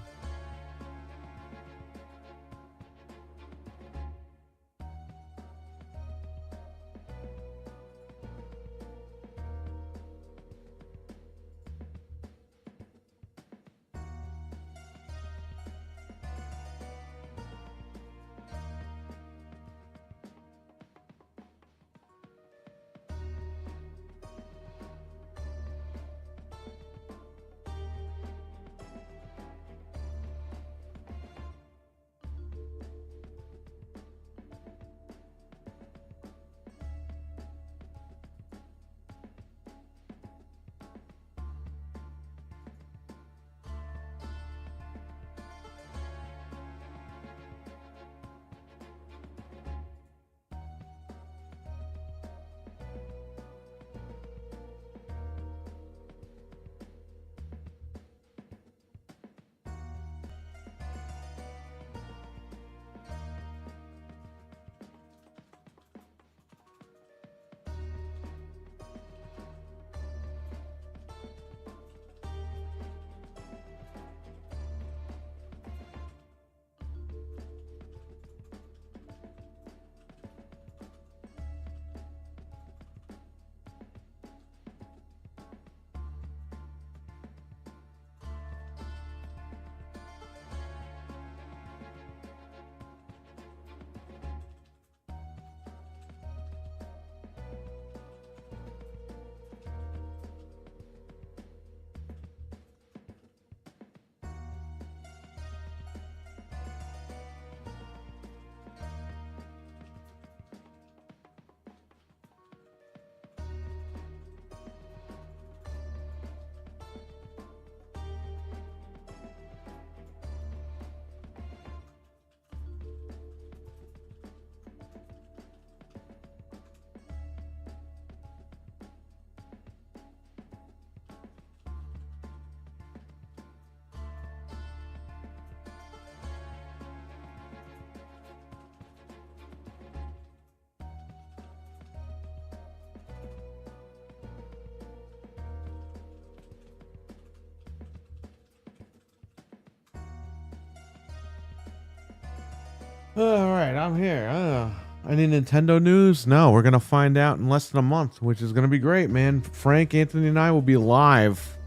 All right, I'm here. Any Nintendo news? No, we're gonna find out in less than a month, which is gonna be great, man. Frank, Anthony, and I will be live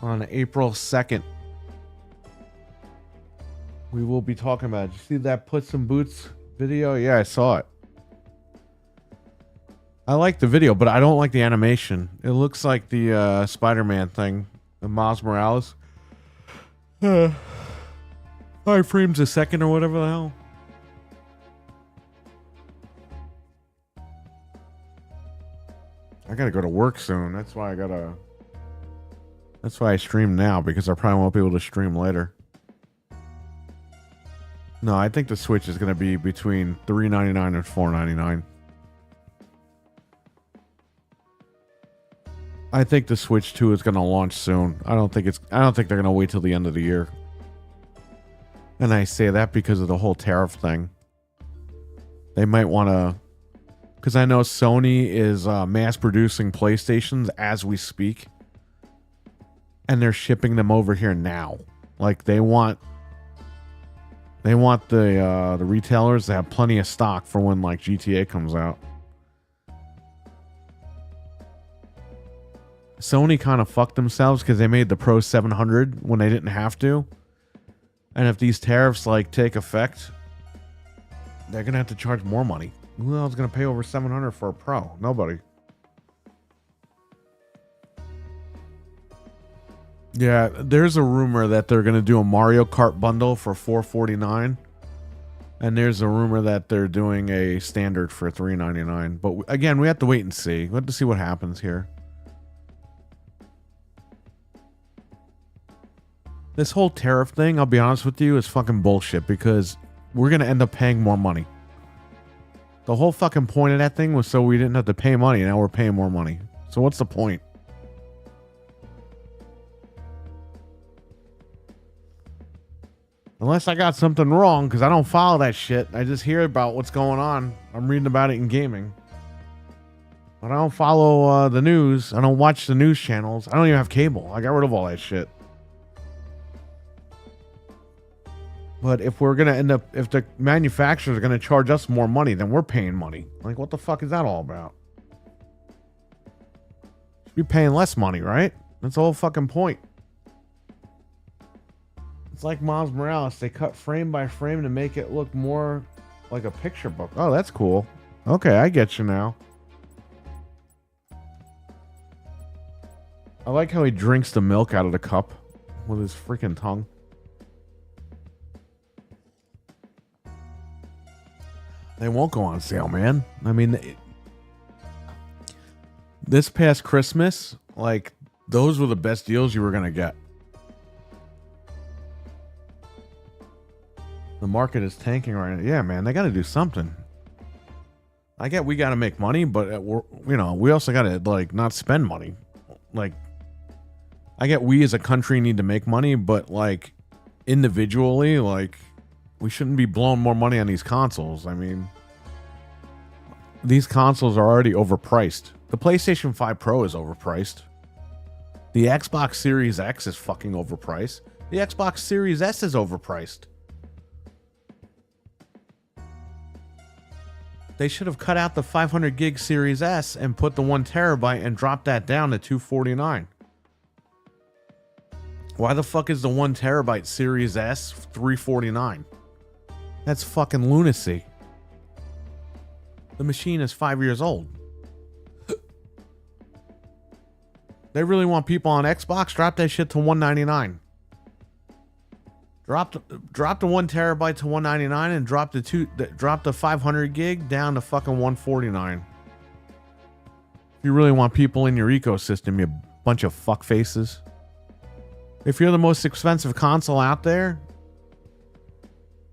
on April 2nd. We will be talking about it. Did you see that Puts in Boots video? Yeah, I saw it. I like the video, but I don't like the animation. It looks like the Spider-Man thing, the Miles Morales. 5 frames a second or whatever the hell. I gotta go to work soon. That's why I stream now, because I probably won't be able to stream later. No, I think the Switch is gonna be between $3.99 and $4.99. I think the Switch 2 is gonna launch soon. I don't think they're gonna wait till the end of the year. And I say that because of the whole tariff thing. They might want to, because I know Sony is mass producing PlayStations as we speak, and they're shipping them over here now. Like they want the retailers to have plenty of stock for when like GTA comes out. Sony kind of fucked themselves because they made the Pro 700 when they didn't have to. And if these tariffs like take effect, they're gonna have to charge more money. Who the hell's gonna pay over $700 for a Pro? Nobody. Yeah, there's a rumor that they're gonna do a Mario Kart bundle for $449, and there's a rumor that they're doing a standard for $399. But again, we have to wait and see. We have to see what happens here. This whole tariff thing, I'll be honest with you, is fucking bullshit, because we're gonna end up paying more money. The whole fucking point of that thing was so we didn't have to pay money. Now we're paying more money. So what's the point? Unless I got something wrong, because I don't follow that shit. I just hear about what's going on. I'm reading about it in gaming. But I don't follow the news. I don't watch the news channels. I don't even have cable. I got rid of all that shit. But if we're going to end up, if the manufacturers are going to charge us more money, then we're paying money. Like, what the fuck is that all about? Should be paying less money, right? That's the whole fucking point. It's like Miles Morales. They cut frame by frame to make it look more like a picture book. Oh, that's cool. Okay, I get you now. I like how he drinks the milk out of the cup with his freaking tongue. They won't go on sale, man. I mean, this past Christmas, like, those were the best deals you were going to get. The market is tanking right now. Yeah, man, they got to do something. I get we got to make money, but we also got to like not spend money. Like, I get we as a country need to make money, but like individually, like we shouldn't be blowing more money on these consoles. I mean, these consoles are already overpriced. The PlayStation 5 Pro is overpriced. The Xbox Series X is fucking overpriced. The Xbox Series S is overpriced. They should have cut out the 500 gig Series S and put the 1 terabyte and dropped that down to $249. Why the fuck is the 1 terabyte Series S $349? That's fucking lunacy. The machine is 5 years old. They really want people on Xbox? Drop that shit to $199. Drop the 1 terabyte to $199 and drop the 500 gig down to fucking $149. If you really want people in your ecosystem, you bunch of fuckfaces. If you're the most expensive console out there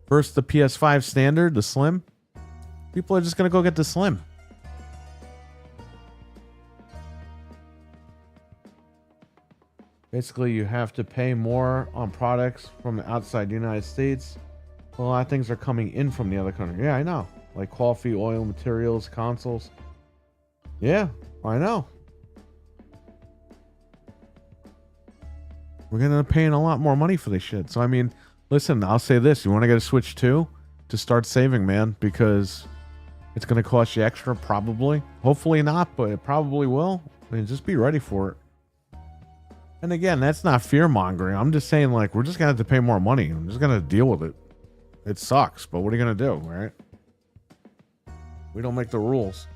versus the PS5 standard, the Slim, people are just gonna go get the Slim. Basically, you have to pay more on products from outside the United States. A lot of things are coming in from the other country. Yeah, I know. Like coffee, oil, materials, consoles. Yeah, I know. We're going to end up paying a lot more money for this shit. So, I mean, listen, I'll say this. You want to get a Switch 2? to start saving, man, because it's going to cost you extra, probably. Hopefully not, but it probably will. I mean, just be ready for it. And again, that's not fear-mongering. I'm just saying, like, we're just going to have to pay more money. I'm just going to deal with it. It sucks, but what are you going to do, right? We don't make the rules.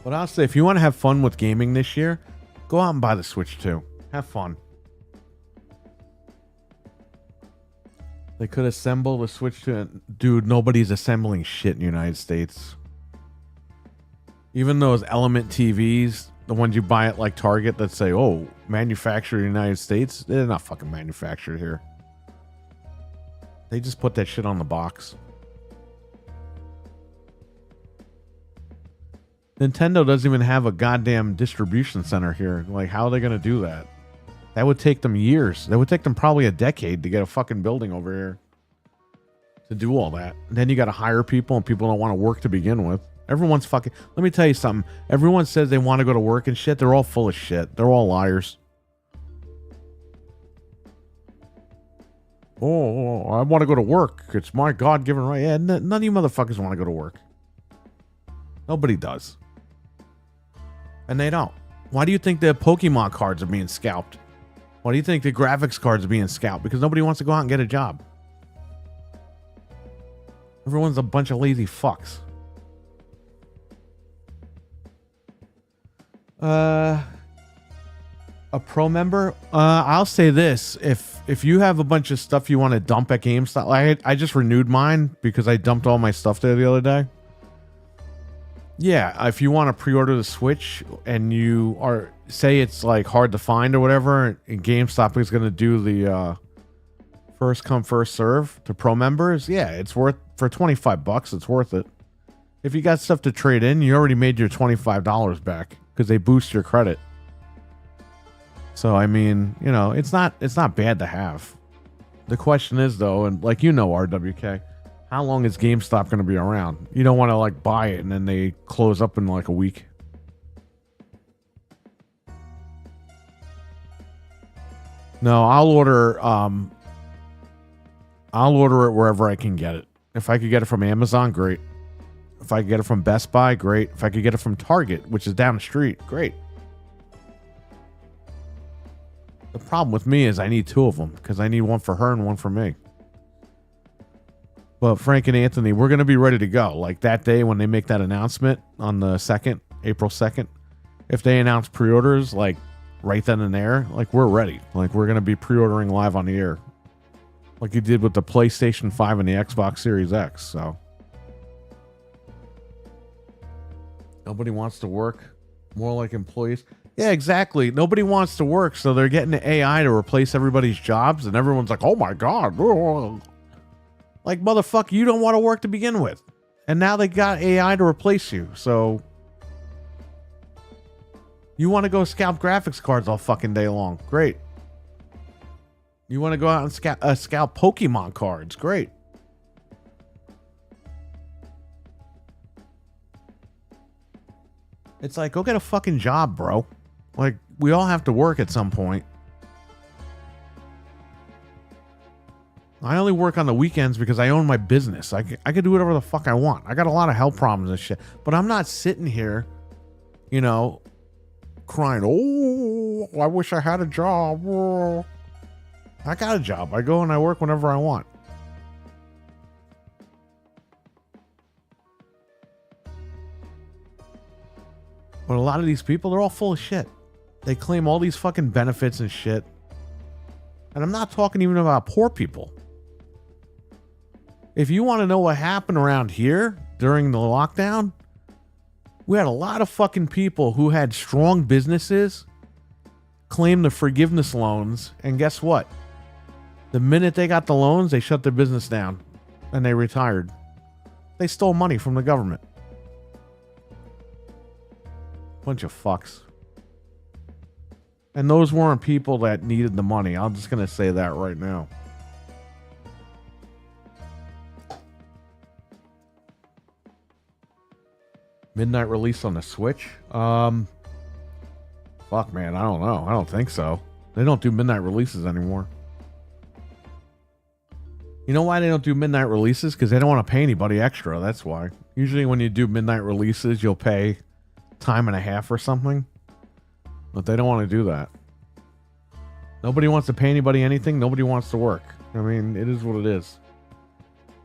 But honestly, if you want to have fun with gaming this year, go out and buy the Switch 2. Have fun. They could assemble the Switch 2. Dude, nobody's assembling shit in the United States. Even those Element TVs, the ones you buy at like Target that say, oh, manufactured in the United States, they're not fucking manufactured here. They just put that shit on the box. Nintendo doesn't even have a goddamn distribution center here. Like, how are they going to do that? That would take them years. That would take them probably a decade to get a fucking building over here to do all that. And then you got to hire people, and people don't want to work to begin with. Everyone's fucking... Let me tell you something. Everyone says they want to go to work and shit. They're all full of shit. They're all liars. Oh, I want to go to work. It's my God-given right. Yeah, none of you motherfuckers want to go to work. Nobody does. And they don't. Why do you think the Pokemon cards are being scalped? Why do you think the graphics cards are being scalped? Because nobody wants to go out and get a job. Everyone's a bunch of lazy fucks. A pro member? I'll say this. If you have a bunch of stuff you want to dump at GameStop, I just renewed mine because I dumped all my stuff there the other day. Yeah, if you want to pre-order the Switch and you are, say it's like hard to find or whatever, and GameStop is going to do the first come first serve to pro members, yeah, it's worth, for $25, it's worth it. If you got stuff to trade in, you already made your $25 back because they boost your credit. So I mean, you know, it's not bad to have. The question is though, and like you know, RWK, how long is GameStop going to be around? You don't want to like buy it and then they close up in like a week. No, I'll order it wherever I can get it. If I could get it from Amazon, great. If I could get it from Best Buy, great. If I could get it from Target, which is down the street, great. The problem with me is I need two of them because I need one for her and one for me. But Frank and Anthony, we're going to be ready to go. Like that day when they make that announcement on the 2nd, April 2nd, if they announce pre-orders, like right then and there, like we're ready. Like we're going to be pre-ordering live on the air. Like you did with the PlayStation 5 and the Xbox Series X. So nobody wants to work. More like employees. Yeah, exactly. Nobody wants to work. So they're getting the AI to replace everybody's jobs. And everyone's like, oh my God. Like, motherfucker, you don't want to work to begin with. And now they got AI to replace you. So you want to go scalp graphics cards all fucking day long. Great. You want to go out and scalp Pokemon cards. Great. It's like, go get a fucking job, bro. Like, we all have to work at some point. I only work on the weekends because I own my business. I can do whatever the fuck I want. I got a lot of health problems and shit. But I'm not sitting here, you know, crying, oh, I wish I had a job. Oh. I got a job. I go and I work whenever I want. But a lot of these people, they're all full of shit. They claim all these fucking benefits and shit. And I'm not talking even about poor people. If you want to know what happened around here during the lockdown, we had a lot of fucking people who had strong businesses claim the forgiveness loans. And guess what? The minute they got the loans, they shut their business down and they retired. They stole money from the government. Bunch of fucks. And those weren't people that needed the money. I'm just going to say that right now. Midnight release on the Switch? Fuck, man, I don't know. I don't think so. They don't do midnight releases anymore. You know why they don't do midnight releases? Because they don't want to pay anybody extra. That's why. Usually when you do midnight releases, you'll pay time and a half or something. But they don't want to do that. Nobody wants to pay anybody anything. Nobody wants to work. I mean, it is what it is.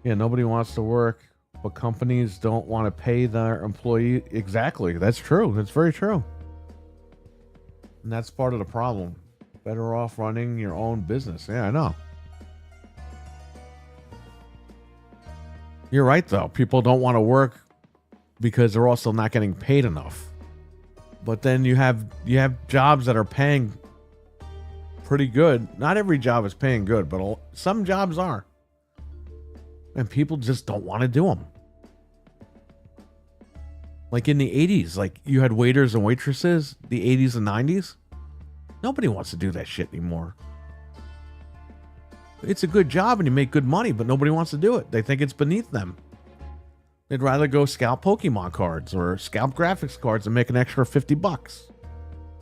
Yeah, nobody wants to work, but companies don't want to pay their employee. Exactly. That's true. That's very true. And that's part of the problem. Better off running your own business. Yeah, I know. You're right, though. People don't want to work because they're also not getting paid enough. But then you have jobs that are paying pretty good. Not every job is paying good, but some jobs are. And people just don't want to do them. Like in the 80s, like you had waiters and waitresses, the 80s and 90s. Nobody wants to do that shit anymore. It's a good job and you make good money, but nobody wants to do it. They think it's beneath them. They'd rather go scalp Pokemon cards or scalp graphics cards and make an extra $50.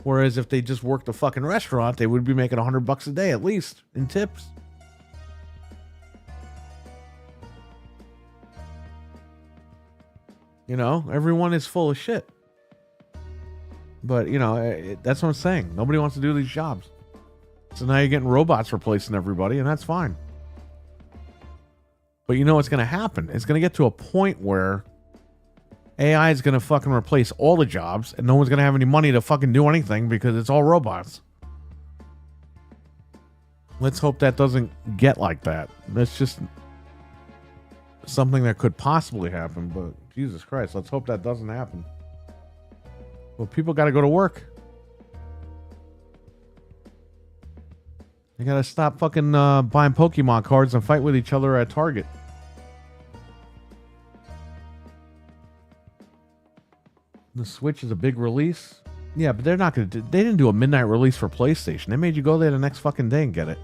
Whereas if they just worked a fucking restaurant, they would be making $100 a day at least in tips. You know, everyone is full of shit. But, you know, that's what I'm saying. Nobody wants to do these jobs. So now you're getting robots replacing everybody, and that's fine. But you know what's going to happen? It's going to get to a point where AI is going to fucking replace all the jobs, and no one's going to have any money to fucking do anything because it's all robots. Let's hope that doesn't get like that. That's just something that could possibly happen, but Jesus Christ, let's hope that doesn't happen. Well, people got to go to work. They got to stop fucking buying Pokemon cards and fight with each other at Target. The Switch is a big release. Yeah, but they're not going to. They didn't do a midnight release for PlayStation. They made you go there the next fucking day and get it.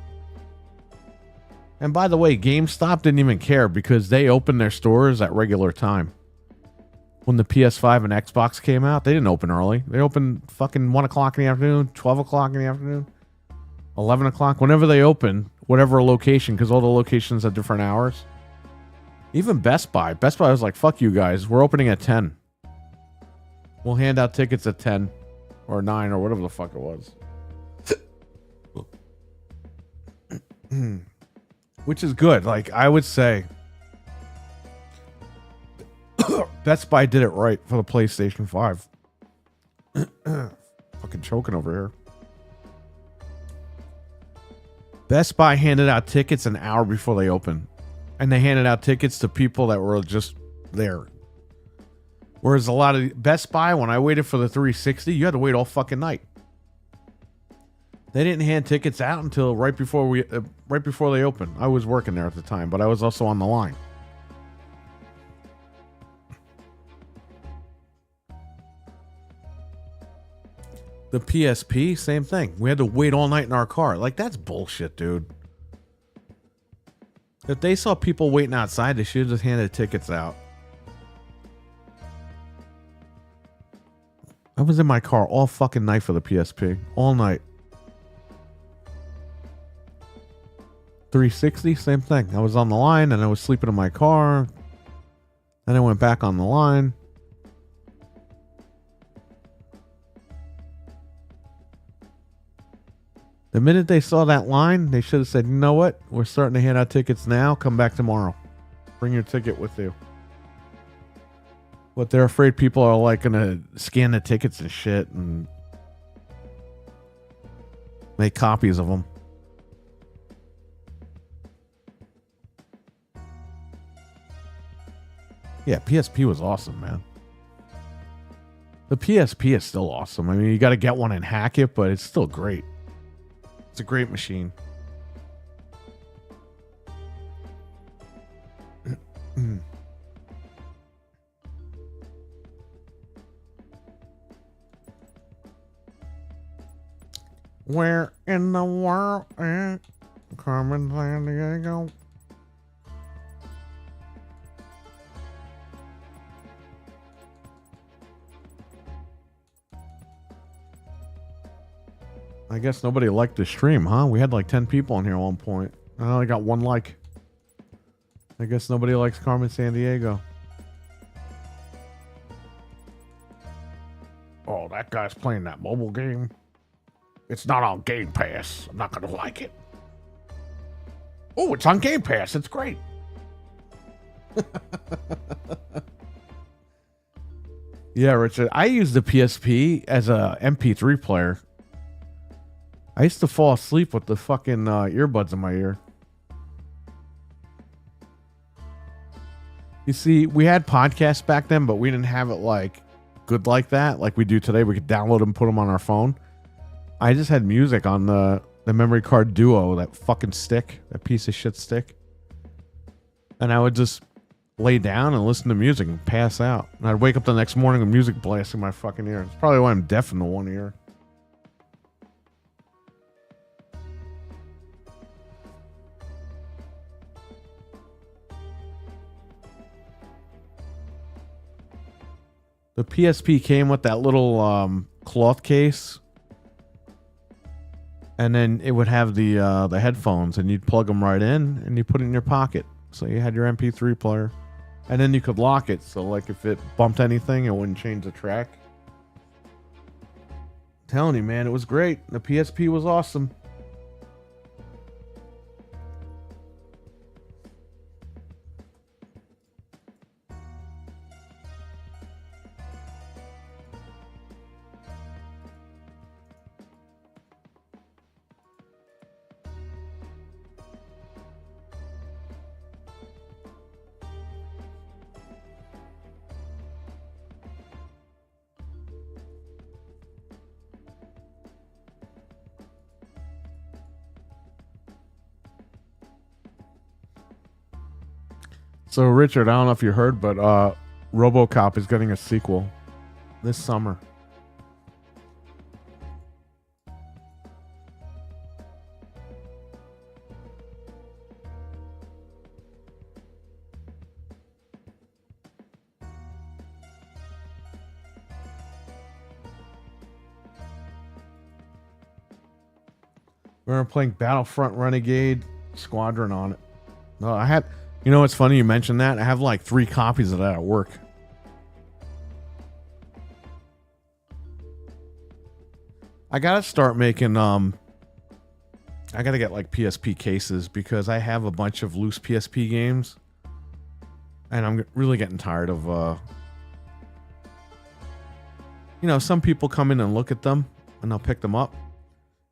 And by the way, GameStop didn't even care because they opened their stores at regular time. When the PS5 and Xbox came out, they didn't open early. They opened fucking 1 o'clock in the afternoon, 12 o'clock in the afternoon, 11 o'clock. Whenever they open, whatever location, because all the locations have different hours. Even Best Buy. Best Buy was like, fuck you guys. We're opening at 10. We'll hand out tickets at 10 or 9 or whatever the fuck it was. Which is good. Like, I would say Best Buy did it right for the PlayStation 5. Fucking choking over here. Best Buy handed out tickets an hour before they opened. And they handed out tickets to people that were just there. Whereas a lot of Best Buy, when I waited for the 360, you had to wait all fucking night. They didn't hand tickets out until right before they opened. I was working there at the time, but I was also on the line. The PSP, same thing. We had to wait all night in our car. Like, that's bullshit, dude. If they saw people waiting outside, they should have just handed tickets out. I was in my car all fucking night for the PSP. All night. 360, same thing. I was on the line and I was sleeping in my car. Then I went back on the line. The minute they saw that line, they should have said, you know what? We're starting to hand out tickets now. Come back tomorrow. Bring your ticket with you. But they're afraid people are like going to scan the tickets and shit and make copies of them. Yeah, PSP was awesome, man. The PSP is still awesome. I mean, you got to get one and hack it, but it's still great. It's a great machine. Where in the world is Carmen, Sandiego? I guess nobody liked the stream, huh? We had like 10 people in here at one point. I only got one like. I guess nobody likes Carmen Sandiego. Oh, that guy's playing that mobile game. It's not on Game Pass. I'm not gonna like it. Oh, it's on Game Pass. It's great. Yeah, Richard. I use the PSP as a MP3 player. I used to fall asleep with the fucking earbuds in my ear. You see, we had podcasts back then, but we didn't have it like good like that, like we do today. We could download them, put them on our phone. I just had music on the memory card Duo, that fucking stick, that piece of shit stick. And I would just lay down and listen to music and pass out. And I'd wake up the next morning with music blasting my fucking ear. It's probably why I'm deaf in the one ear. The PSP came with that little cloth case, and then it would have the headphones, and you'd plug them right in, and you put it in your pocket. So you had your MP3 player, and then you could lock it. So like if it bumped anything, it wouldn't change the track. I'm telling you, man, it was great. The PSP was awesome. So, Richard, I don't know if you heard, but RoboCop is getting a sequel this summer. We're playing Battlefront Renegade Squadron on it. No, I had... You know what's funny? You mentioned that. I have like 3 copies of that at work. I gotta start making I gotta get like PSP cases because I have a bunch of loose PSP games, and I'm really getting tired of some people come in and look at them and they'll pick them up,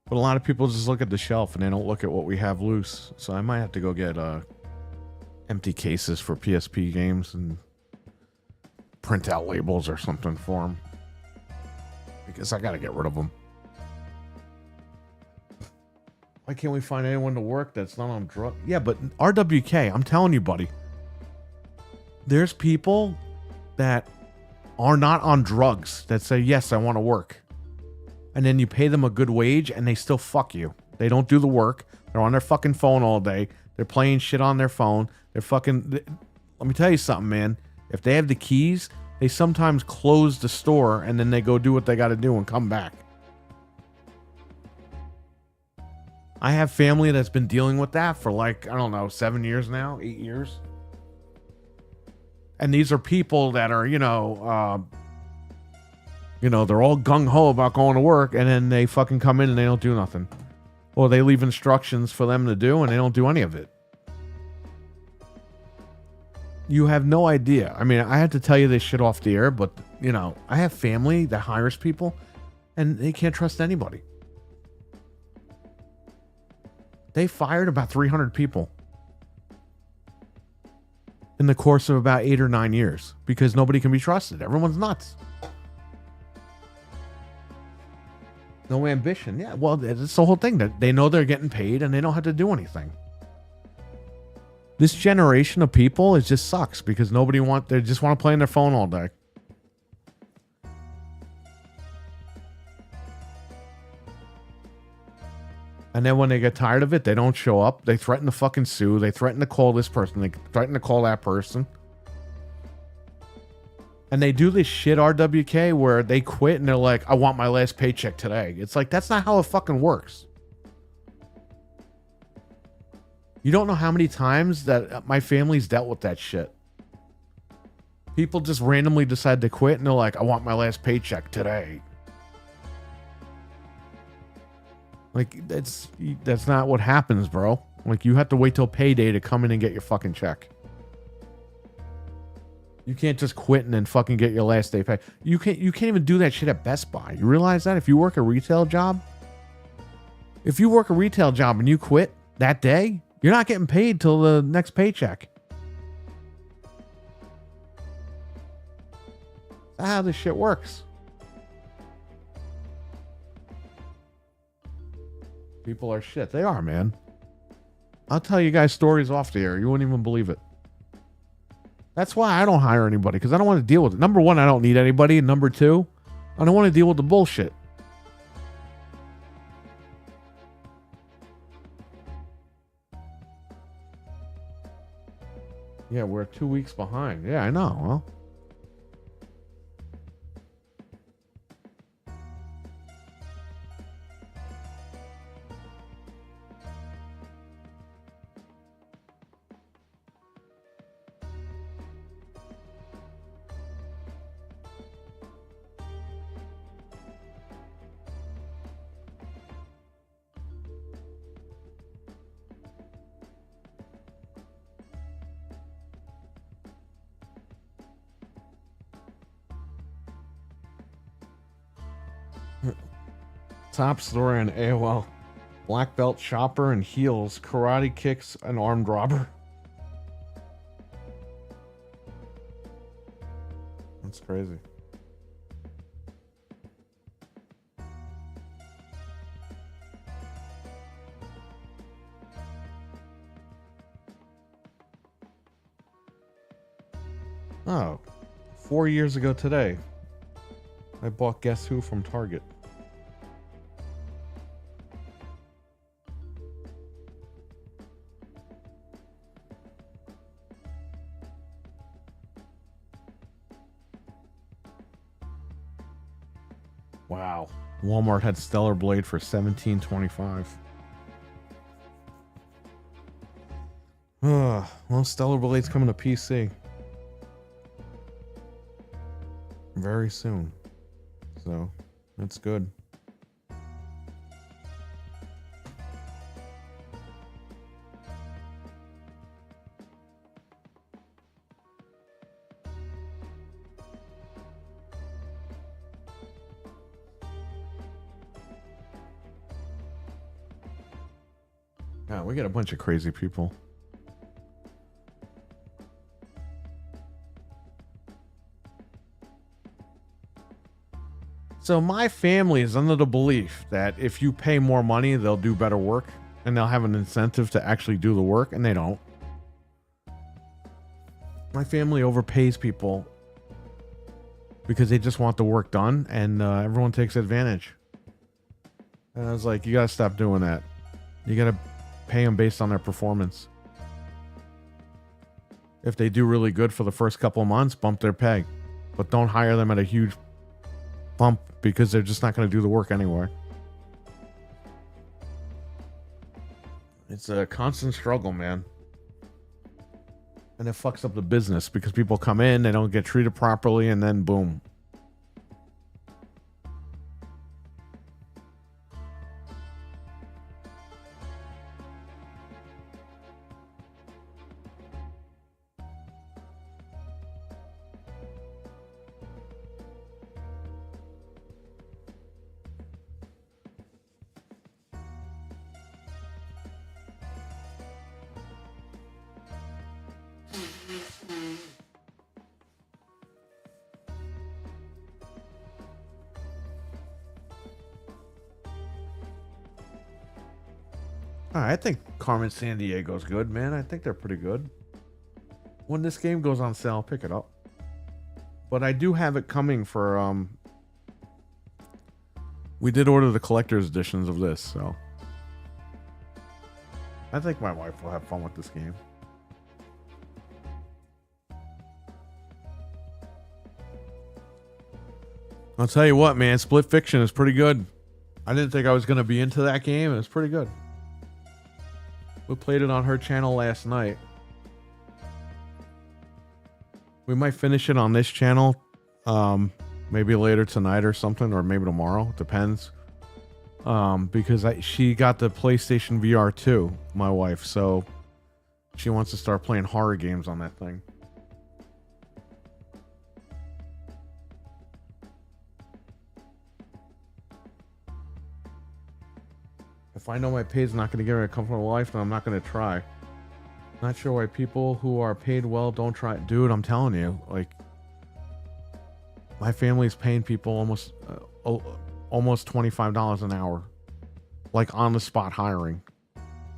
but a lot of people just look at the shelf and they don't look at what we have loose. So I might have to go get empty cases for PSP games and print out labels or something for them, because I gotta get rid of them. Why can't we find anyone to work that's not on drug? Yeah, but RWK, I'm telling you, buddy, there's people that are not on drugs that say, yes, I want to work. And then you pay them a good wage and they still fuck you. They don't do the work. They're on their fucking phone all day. They're playing shit on their phone. They're fucking... Let me tell you something, man. If they have the keys, they sometimes close the store and then they go do what they got to do and come back. I have family that's been dealing with that for like, I don't know, 7 years now, 8 years. And these are people that are, they're all gung-ho about going to work, and then they fucking come in and they don't do nothing. Or they leave instructions for them to do and they don't do any of it. You have no idea. I mean, I had to tell you this shit off the air, but, I have family that hires people and they can't trust anybody. They fired about 300 people in the course of about 8 or 9 years because nobody can be trusted. Everyone's nuts. No ambition. Yeah, well, it's the whole thing. That they know they're getting paid and they don't have to do anything. This generation of people, it just sucks because they just want to play on their phone all day. And then when they get tired of it, they don't show up. They threaten to fucking sue. They threaten to call this person. They threaten to call that person. And they do this shit RWK where they quit and they're like, I want my last paycheck today. It's like, that's not how it fucking works. You don't know how many times that my family's dealt with that shit. People just randomly decide to quit and they're like, I want my last paycheck today. Like, that's not what happens, bro. Like, you have to wait till payday to come in and get your fucking check. You can't just quit and then fucking get your last day pay. You can't even do that shit at Best Buy. You realize that? If you work a retail job? If you work a retail job and you quit that day, you're not getting paid till the next paycheck. That's how this shit works. People are shit. They are, man. I'll tell you guys stories off the air. You wouldn't even believe it. That's why I don't hire anybody, because I don't want to deal with it. Number one, I don't need anybody. And number two, I don't want to deal with the bullshit. Yeah, we're 2 weeks behind. Yeah, I know. Well, top story on AOL. Black belt chopper and heels, karate kicks an armed robber. That's crazy. Oh, 4 years ago today, I bought Guess Who from Target. Wow. Walmart had Stellar Blade for $17.25. Well, Stellar Blade's coming to PC very soon. So, that's good. Yeah, we got a bunch of crazy people. So my family is under the belief that if you pay more money, they'll do better work and they'll have an incentive to actually do the work, and they don't. My family overpays people because they just want the work done, and everyone takes advantage. And I was like, you gotta stop doing that. You gotta pay them based on their performance. If they do really good for the first couple of months, bump their pay. But don't hire them at a huge bump because they're just not going to do the work anyway. It's a constant struggle, man. And it fucks up the business because people come in, they don't get treated properly, and then boom. I think Carmen Sandiego's good, man. I think they're pretty good. When this game goes on sale, I'll pick it up. But I do have it coming for we did order the collector's editions of this, so I think my wife will have fun with this game. I'll tell you what, man, Split Fiction is pretty good. I didn't think I was going to be into that game. It's pretty good. We played it on her channel last night. We might finish it on this channel. Maybe later tonight or something, or maybe tomorrow. Depends. Because she got the PlayStation VR 2, my wife, so she wants to start playing horror games on that thing. If I know my pay's not going to give me a comfortable life, then I'm not going to try. Not sure why people who are paid well don't try. Dude, I'm telling you, like, my family's paying people almost $25 an hour, like on the spot hiring,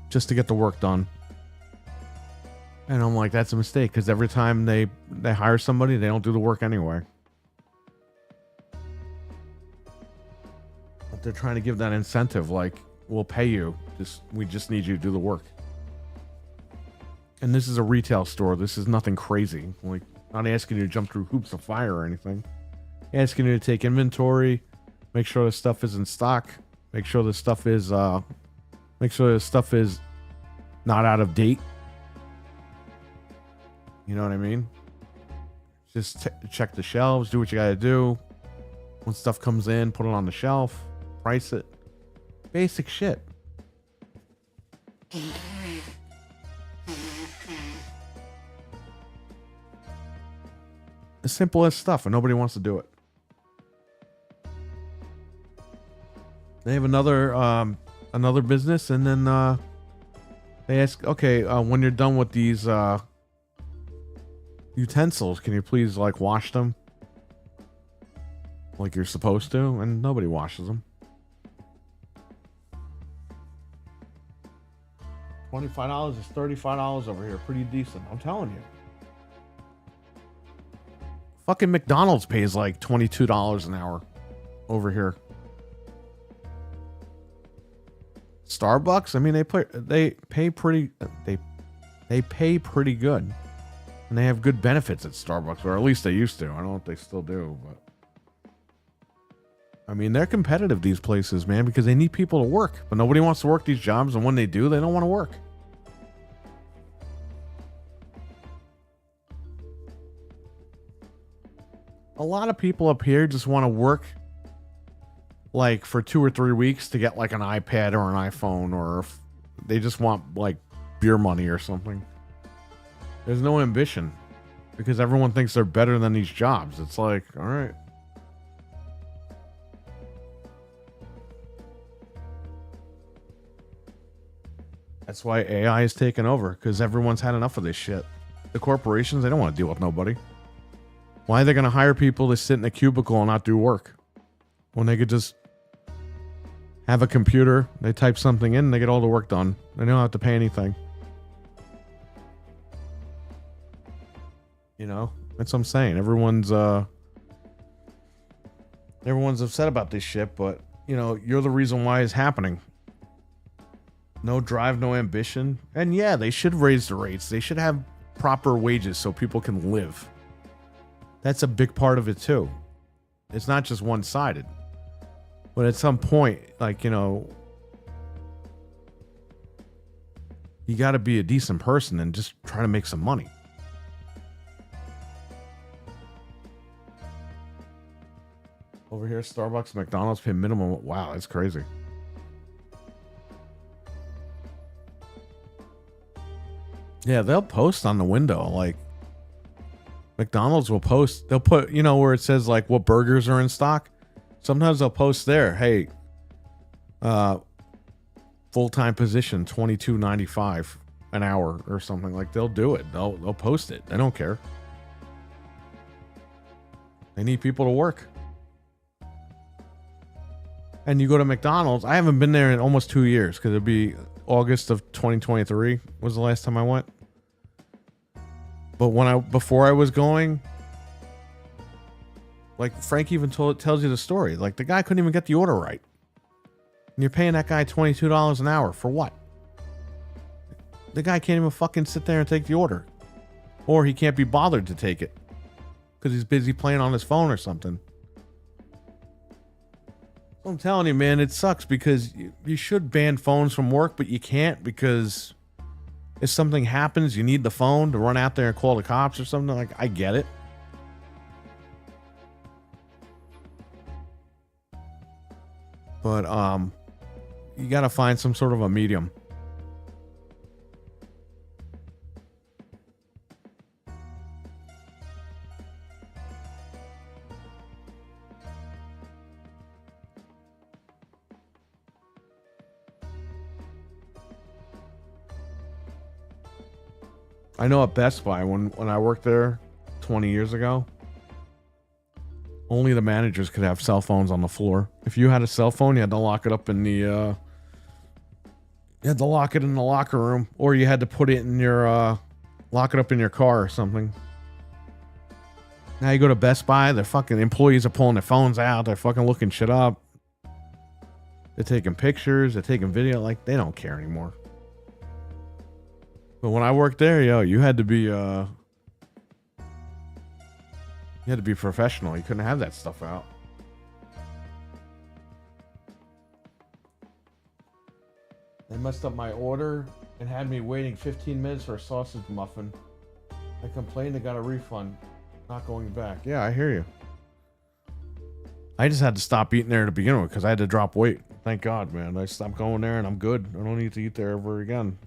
just to get the work done. And I'm like, that's a mistake, because every time they hire somebody, they don't do the work anyway. But they're trying to give that incentive, like, we'll pay you, we just need you to do the work. And this is a retail store. This is nothing crazy. Like, not asking you to jump through hoops of fire or anything. Asking you to take inventory, make sure the stuff is in stock, make sure the stuff is not out of date. You know what I mean? Just check the shelves, do what you gotta do. When stuff comes in, put it on the shelf, price it. Basic shit. The simplest stuff, and nobody wants to do it. They have another business, and then they ask, okay, when you're done with these utensils, can you please like wash them like you're supposed to? And nobody washes them. $25 is $35 over here. Pretty decent, I'm telling you. Fucking McDonald's pays like $22 an hour over here. Starbucks, I mean, they pay pretty good, and they have good benefits at Starbucks, or at least they used to. I don't know if they still do, but I mean, they're competitive, these places, man, because they need people to work, but nobody wants to work these jobs, and when they do, they don't want to work. A lot of people up here just want to work like for 2 or 3 weeks to get like an iPad or an iPhone, or if they just want like beer money or something. There's no ambition because everyone thinks they're better than these jobs. It's like, all right. That's why AI is taking over, because everyone's had enough of this shit. The corporations, they don't want to deal with nobody. Why are they going to hire people to sit in a cubicle and not do work when they could just have a computer, they type something in, and they get all the work done. They don't have to pay anything. You know, that's what I'm saying. Everyone's upset about this shit, but you know, you're the reason why it's happening. No drive, no ambition. And yeah, they should raise the rates. They should have proper wages so people can live. That's a big part of it too. It's not just one-sided. But at some point, like, you know, you got to be a decent person and just try to make some money. Over here, Starbucks, McDonald's pay minimum. Wow, that's crazy. Yeah, they'll post on the window, like McDonald's will post. They'll put, you know, where it says like what burgers are in stock. Sometimes they'll post there, hey, full-time position, $22.95 an hour or something. Like, they'll do it. They'll post it. They don't care. They need people to work. And you go to McDonald's. I haven't been there in almost 2 years because it'll be August of 2023 was the last time I went. But before I was going, like Frank even tells you the story. Like, the guy couldn't even get the order right. And you're paying that guy $22 an hour for what? The guy can't even fucking sit there and take the order. Or he can't be bothered to take it because he's busy playing on his phone or something. I'm telling you, man, it sucks because you should ban phones from work, but you can't because if something happens, you need the phone to run out there and call the cops or something. Like, I get it. But you got to find some sort of a medium. I know at Best Buy, when I worked there 20 years ago, only the managers could have cell phones on the floor. If you had a cell phone, you had to lock it up in the you had to lock it in the locker room, or you had to put it in your lock it up in your car or something. Now you go to Best Buy, the fucking employees are pulling their phones out, they're fucking looking shit up. They're taking pictures, they're taking video, like they don't care anymore. But when I worked there, yo, you had to be professional. You couldn't have that stuff out. They messed up my order and had me waiting 15 minutes for a sausage muffin. I complained and got a refund. Not going back. Yeah, I hear you. I just had to stop eating there to begin with because I had to drop weight. Thank God, man. I stopped going there and I'm good. I don't need to eat there ever again.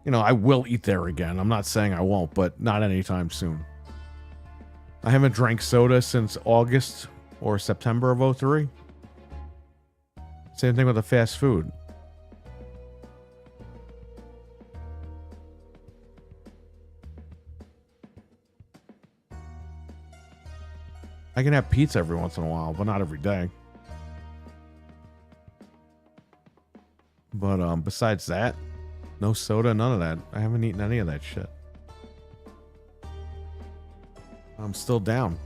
You know, I will eat there again. I'm not saying I won't, but not anytime soon. I haven't drank soda since August or September of 03. Same thing with the fast food. I can have pizza every once in a while, but not every day. But besides that, no soda, none of that. I haven't eaten any of that shit. I'm still down.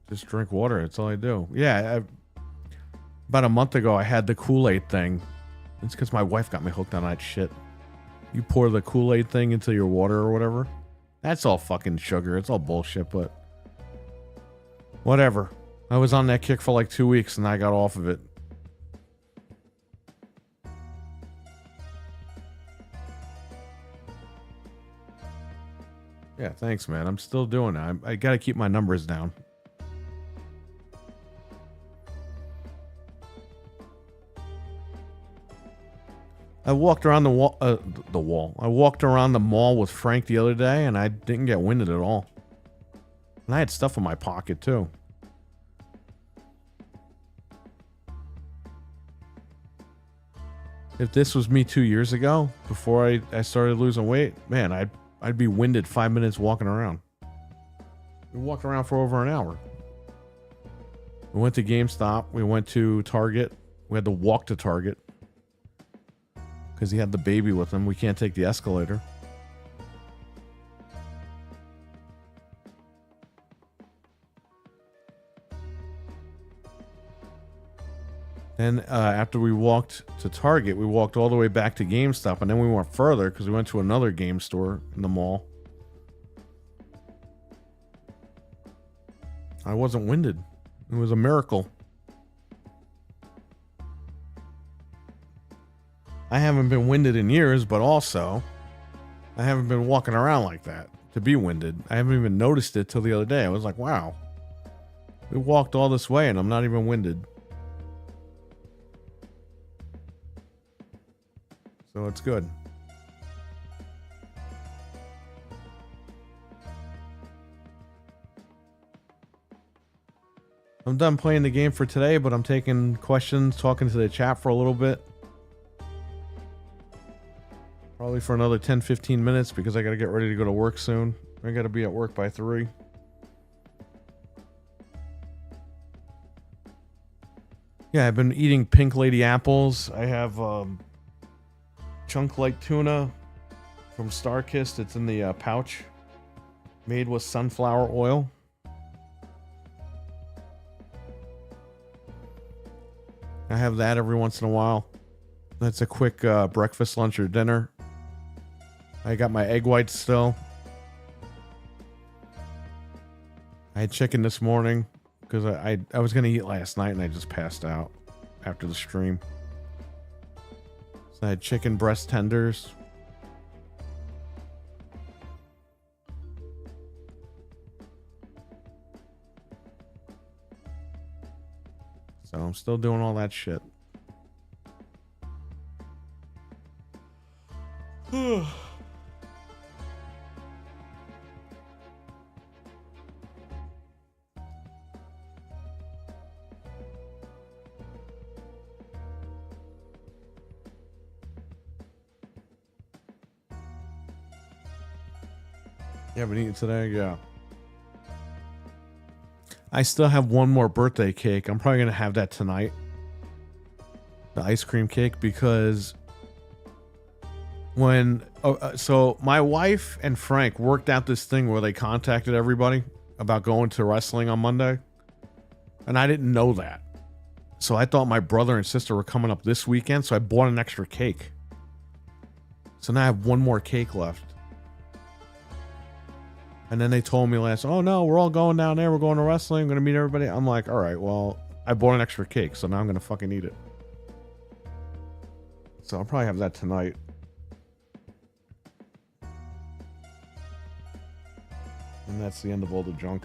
Just drink water. That's all I do. Yeah, about a month ago, I had the Kool-Aid thing. It's because my wife got me hooked on that shit. You pour the Kool-Aid thing into your water or whatever. That's all fucking sugar. It's all bullshit, but whatever. I was on that kick for like 2 weeks and I got off of it. Yeah, thanks, man. I'm still doing it. I gotta keep my numbers down. I walked around the wall. I walked around the mall with Frank the other day, and I didn't get winded at all. And I had stuff in my pocket too. If this was me 2 years ago, before I started losing weight, man, I'd be winded 5 minutes walking around. We walked around for over an hour. We went to GameStop. We went to Target. We had to walk to Target because he had the baby with him. We can't take the escalator. Then after we walked to Target, we walked all the way back to GameStop, and then we went further because we went to another game store in the mall. I wasn't winded. It was a miracle. I haven't been winded in years, but also I haven't been walking around like that to be winded. I haven't even noticed it till the other day. I was like, wow, we walked all this way and I'm not even winded. So it's good. I'm done playing the game for today, but I'm taking questions, talking to the chat for a little bit. Probably for another 10-15 minutes because I got to get ready to go to work soon. I got to be at work by 3. Yeah, I've been eating Pink Lady apples. I have Chunk Light tuna from Starkist. It's in the pouch, made with sunflower oil. I have that every once in a while. That's a quick breakfast, lunch, or dinner. I got my egg whites still. I had chicken this morning because I was going to eat last night and I just passed out after the stream. So I had chicken breast tenders. So I'm still doing all that shit. You haven't eaten today? Yeah. I still have one more birthday cake. I'm probably going to have that tonight. The ice cream cake, because when... so my wife and Frank worked out this thing where they contacted everybody about going to wrestling on Monday. And I didn't know that. So I thought my brother and sister were coming up this weekend, so I bought an extra cake. So now I have one more cake left. And then they told me oh no, we're all going down there. We're going to wrestling. I'm going to meet everybody. I'm like, all right, well, I bought an extra cake, so now I'm going to fucking eat it. So I'll probably have that tonight. And that's the end of all the junk.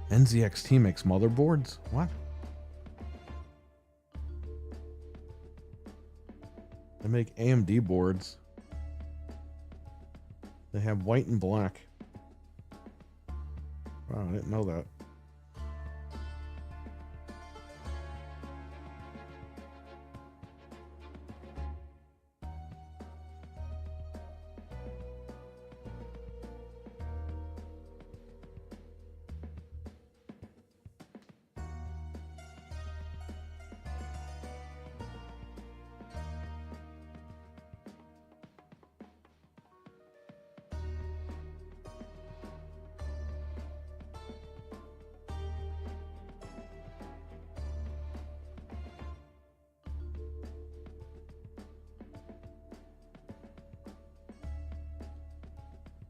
NZXT makes motherboards? What? They make AMD boards. They have white and black. Wow, I didn't know that.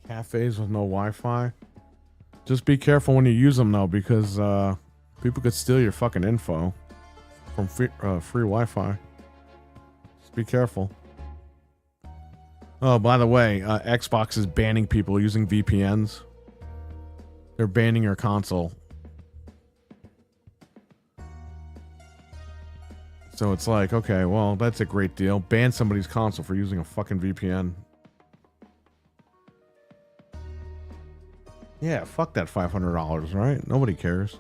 Cafes with no Wi-Fi. Just be careful when you use them, though, because people could steal your fucking info from free Wi-Fi. Just be careful. Oh, by the way, Xbox is banning people using VPNs. They're banning your console. So it's like, okay, well, that's a great deal. Ban somebody's console for using a fucking VPN. Yeah, fuck that $500, right? Nobody cares.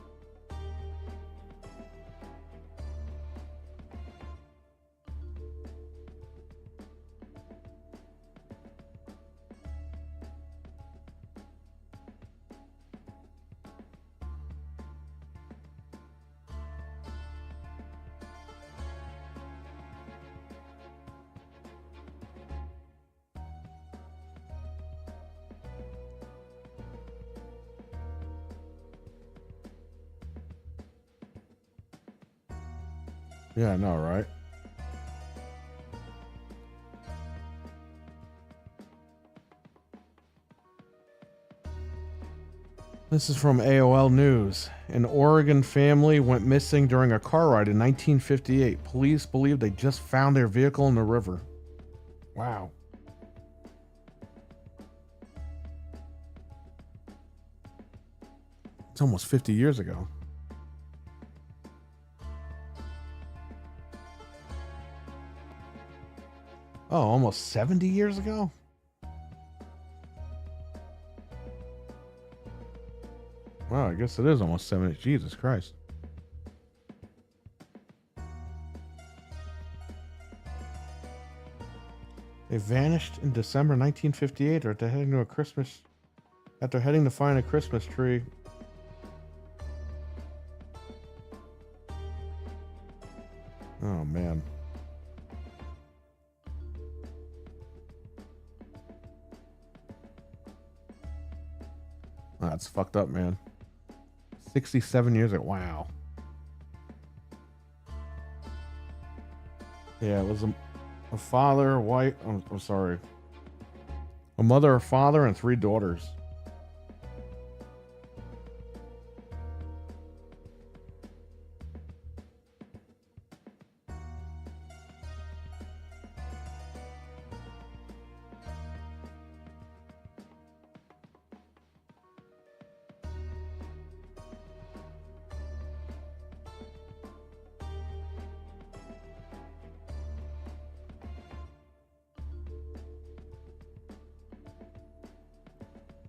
Yeah, I know, right? This is from AOL News. An Oregon family went missing during a car ride in 1958. Police believe they just found their vehicle in the river. Wow. It's almost 50 years ago. Oh, almost 70 years ago? Wow, I guess it is almost 70. Jesus Christ. They vanished in December 1958 after heading to find a Christmas tree. Oh, man. That's fucked up, man. 67 years ago. Wow. Yeah, it was a father, a wife. I'm sorry. A mother, a father, and 3 daughters.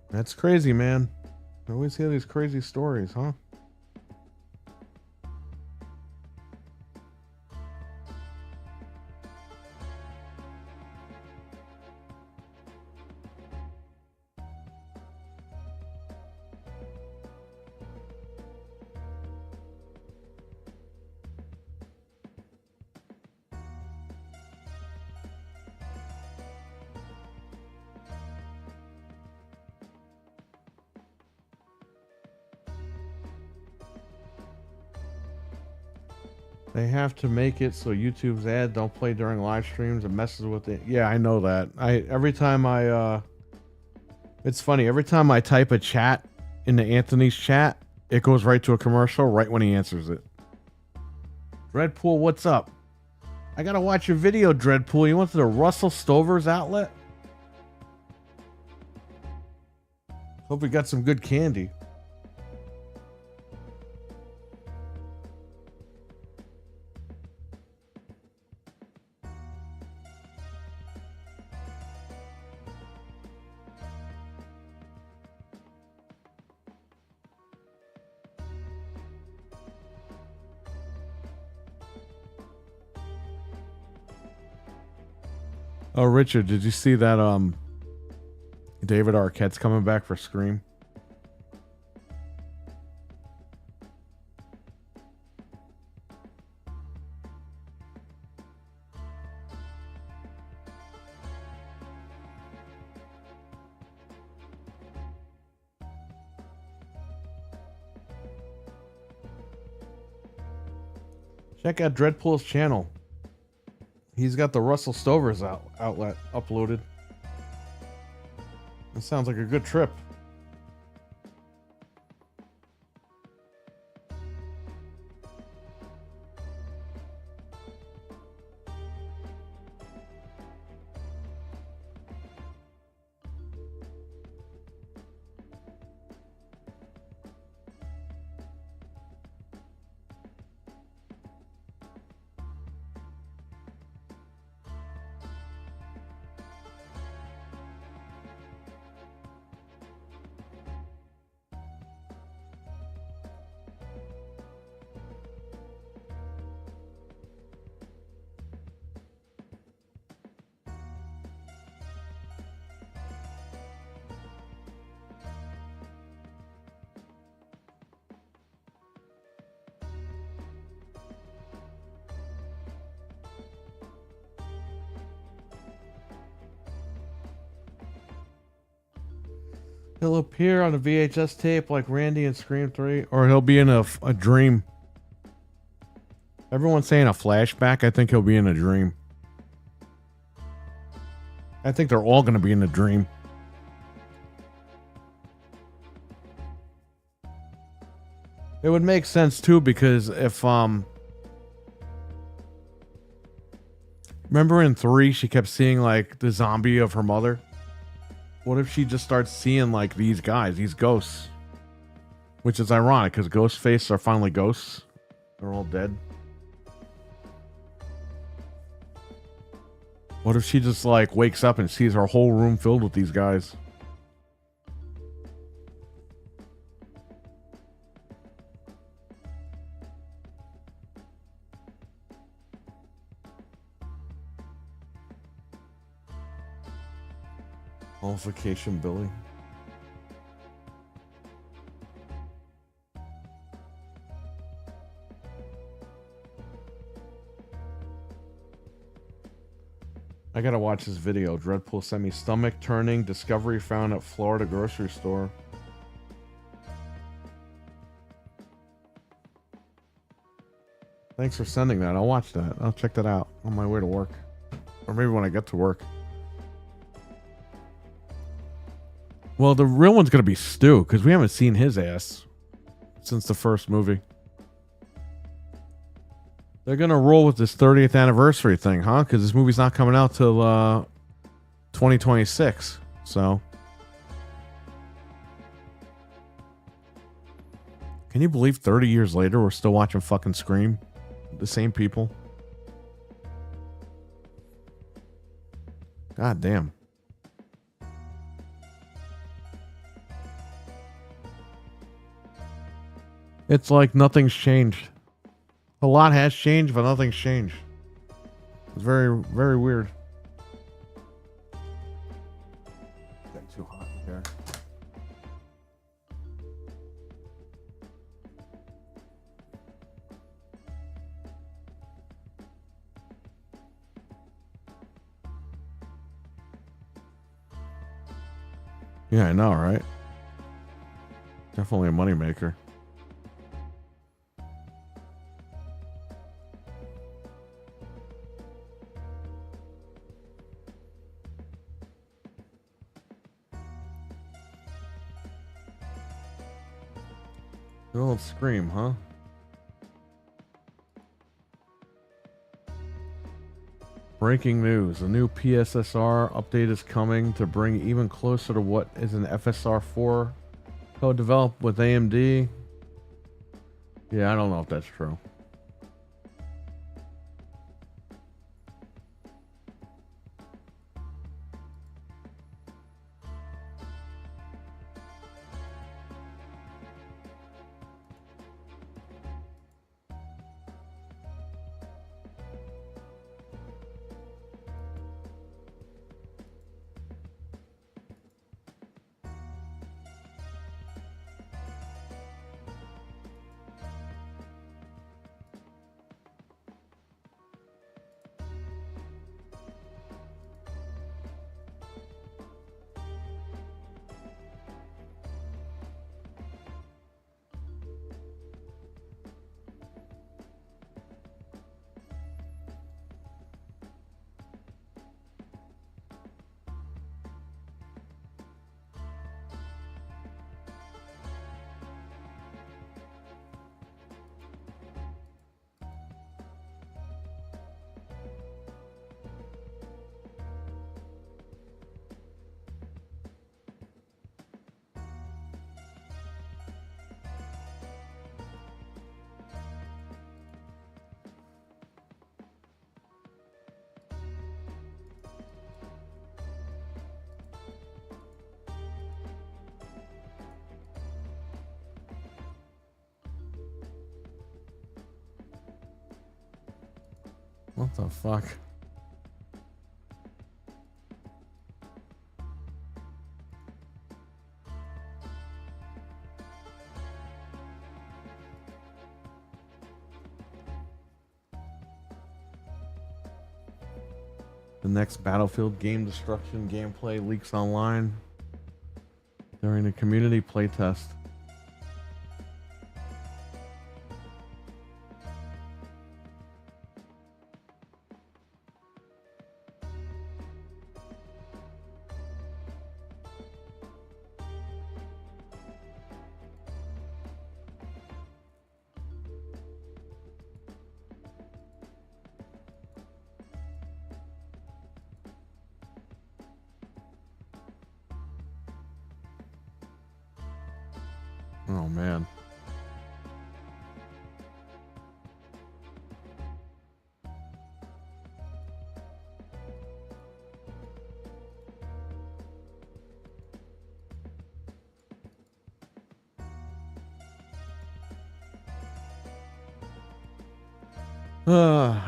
That's crazy, man. I always hear these crazy stories, huh? They have to make it so YouTube's ad don't play during live streams. It messes with it. Yeah, I know that. Every time I it's funny, every time I type a chat into Anthony's chat, it goes right to a commercial right when he answers it. Dreadpool, what's up? I gotta watch your video, Dreadpool. You went to the Russell Stover's outlet? Hope we got some good candy. Oh, Richard, did you see that David Arquette's coming back for Scream? Check out Dreadpool's channel. He's got the Russell Stover's outlet uploaded. That sounds like a good trip. He'll appear on a VHS tape like Randy in Scream 3, or he'll be in a dream. Everyone's saying a flashback. I think he'll be in a dream. I think they're all going to be in a dream. It would make sense too, because if remember in 3 she kept seeing like the zombie of her mother. What if she just starts seeing like these guys, these ghosts? Which is ironic because Ghostface are finally ghosts. They're all dead. What if she just like wakes up and sees her whole room filled with these guys? Qualification Billy. I gotta watch this video. Dreadpool sent me stomach turning discovery found at Florida grocery store. Thanks for sending that. I'll watch that. I'll check that out on my way to work. Or maybe when I get to work. Well, the real one's going to be Stu, because we haven't seen his ass since the first movie. They're going to roll with this 30th anniversary thing, huh? Because this movie's not coming out till 2026. So. Can you believe 30 years later we're still watching fucking Scream? The same people. God damn. It's like nothing's changed. A lot has changed, but nothing's changed. It's very, very weird. Getting too hot in here. Yeah, I know, right? Definitely a moneymaker. Good old Scream, huh? Breaking news. A new PSSR update is coming to bring even closer to what is an FSR 4 co-developed with AMD. Yeah, I don't know if that's true. What the fuck? The next Battlefield game destruction gameplay leaks online during a community playtest. Oh man.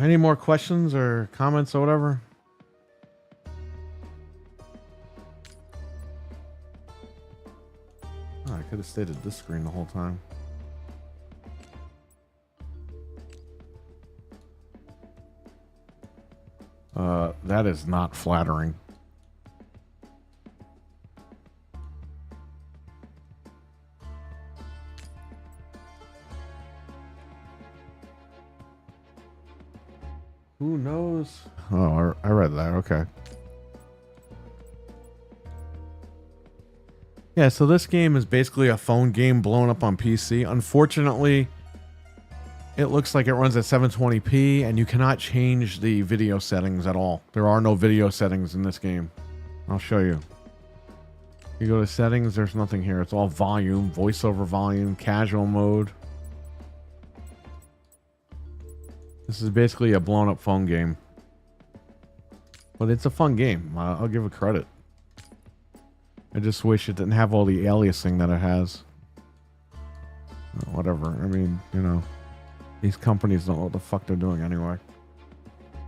Any more questions or comments or whatever? Oh, I could have stayed at this screen the whole time. That is not flattering. Who knows? Oh, I read that. Okay. Yeah, so this game is basically a phone game blown up on PC. Unfortunately, it looks like it runs at 720p, and you cannot change the video settings at all. There are no video settings in this game. I'll show you. You go to settings, there's nothing here. It's all volume, voiceover volume, casual mode. This is basically a blown up phone game. But it's a fun game. I'll give it credit. I just wish it didn't have all the aliasing that it has. Whatever. I mean, you know, these companies don't know what the fuck they're doing anyway.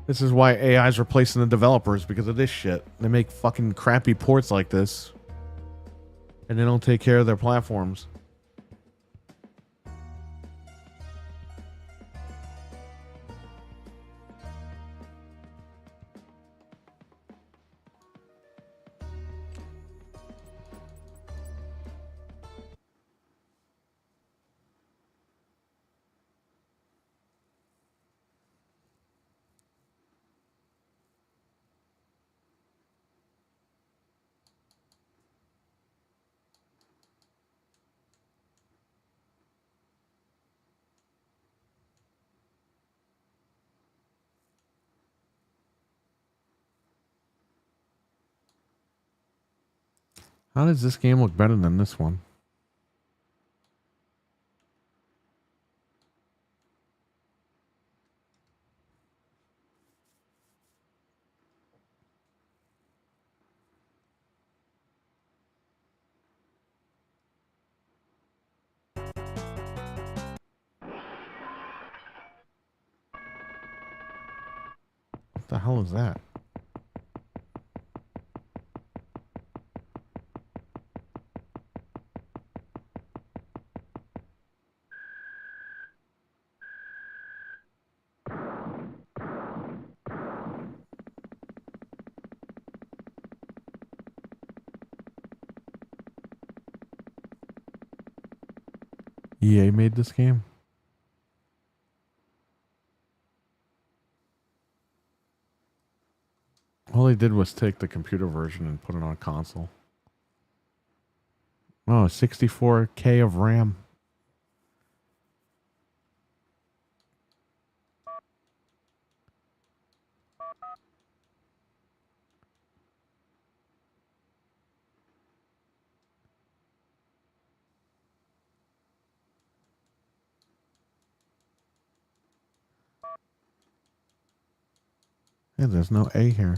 This is why AI is replacing the developers, because of this shit. They make fucking crappy ports like this, and they don't take care of their platforms. How does this game look better than this one? What the hell is that? EA made this game? All they did was take the computer version and put it on a console. Oh, 64K of RAM. Yeah, there's no A here.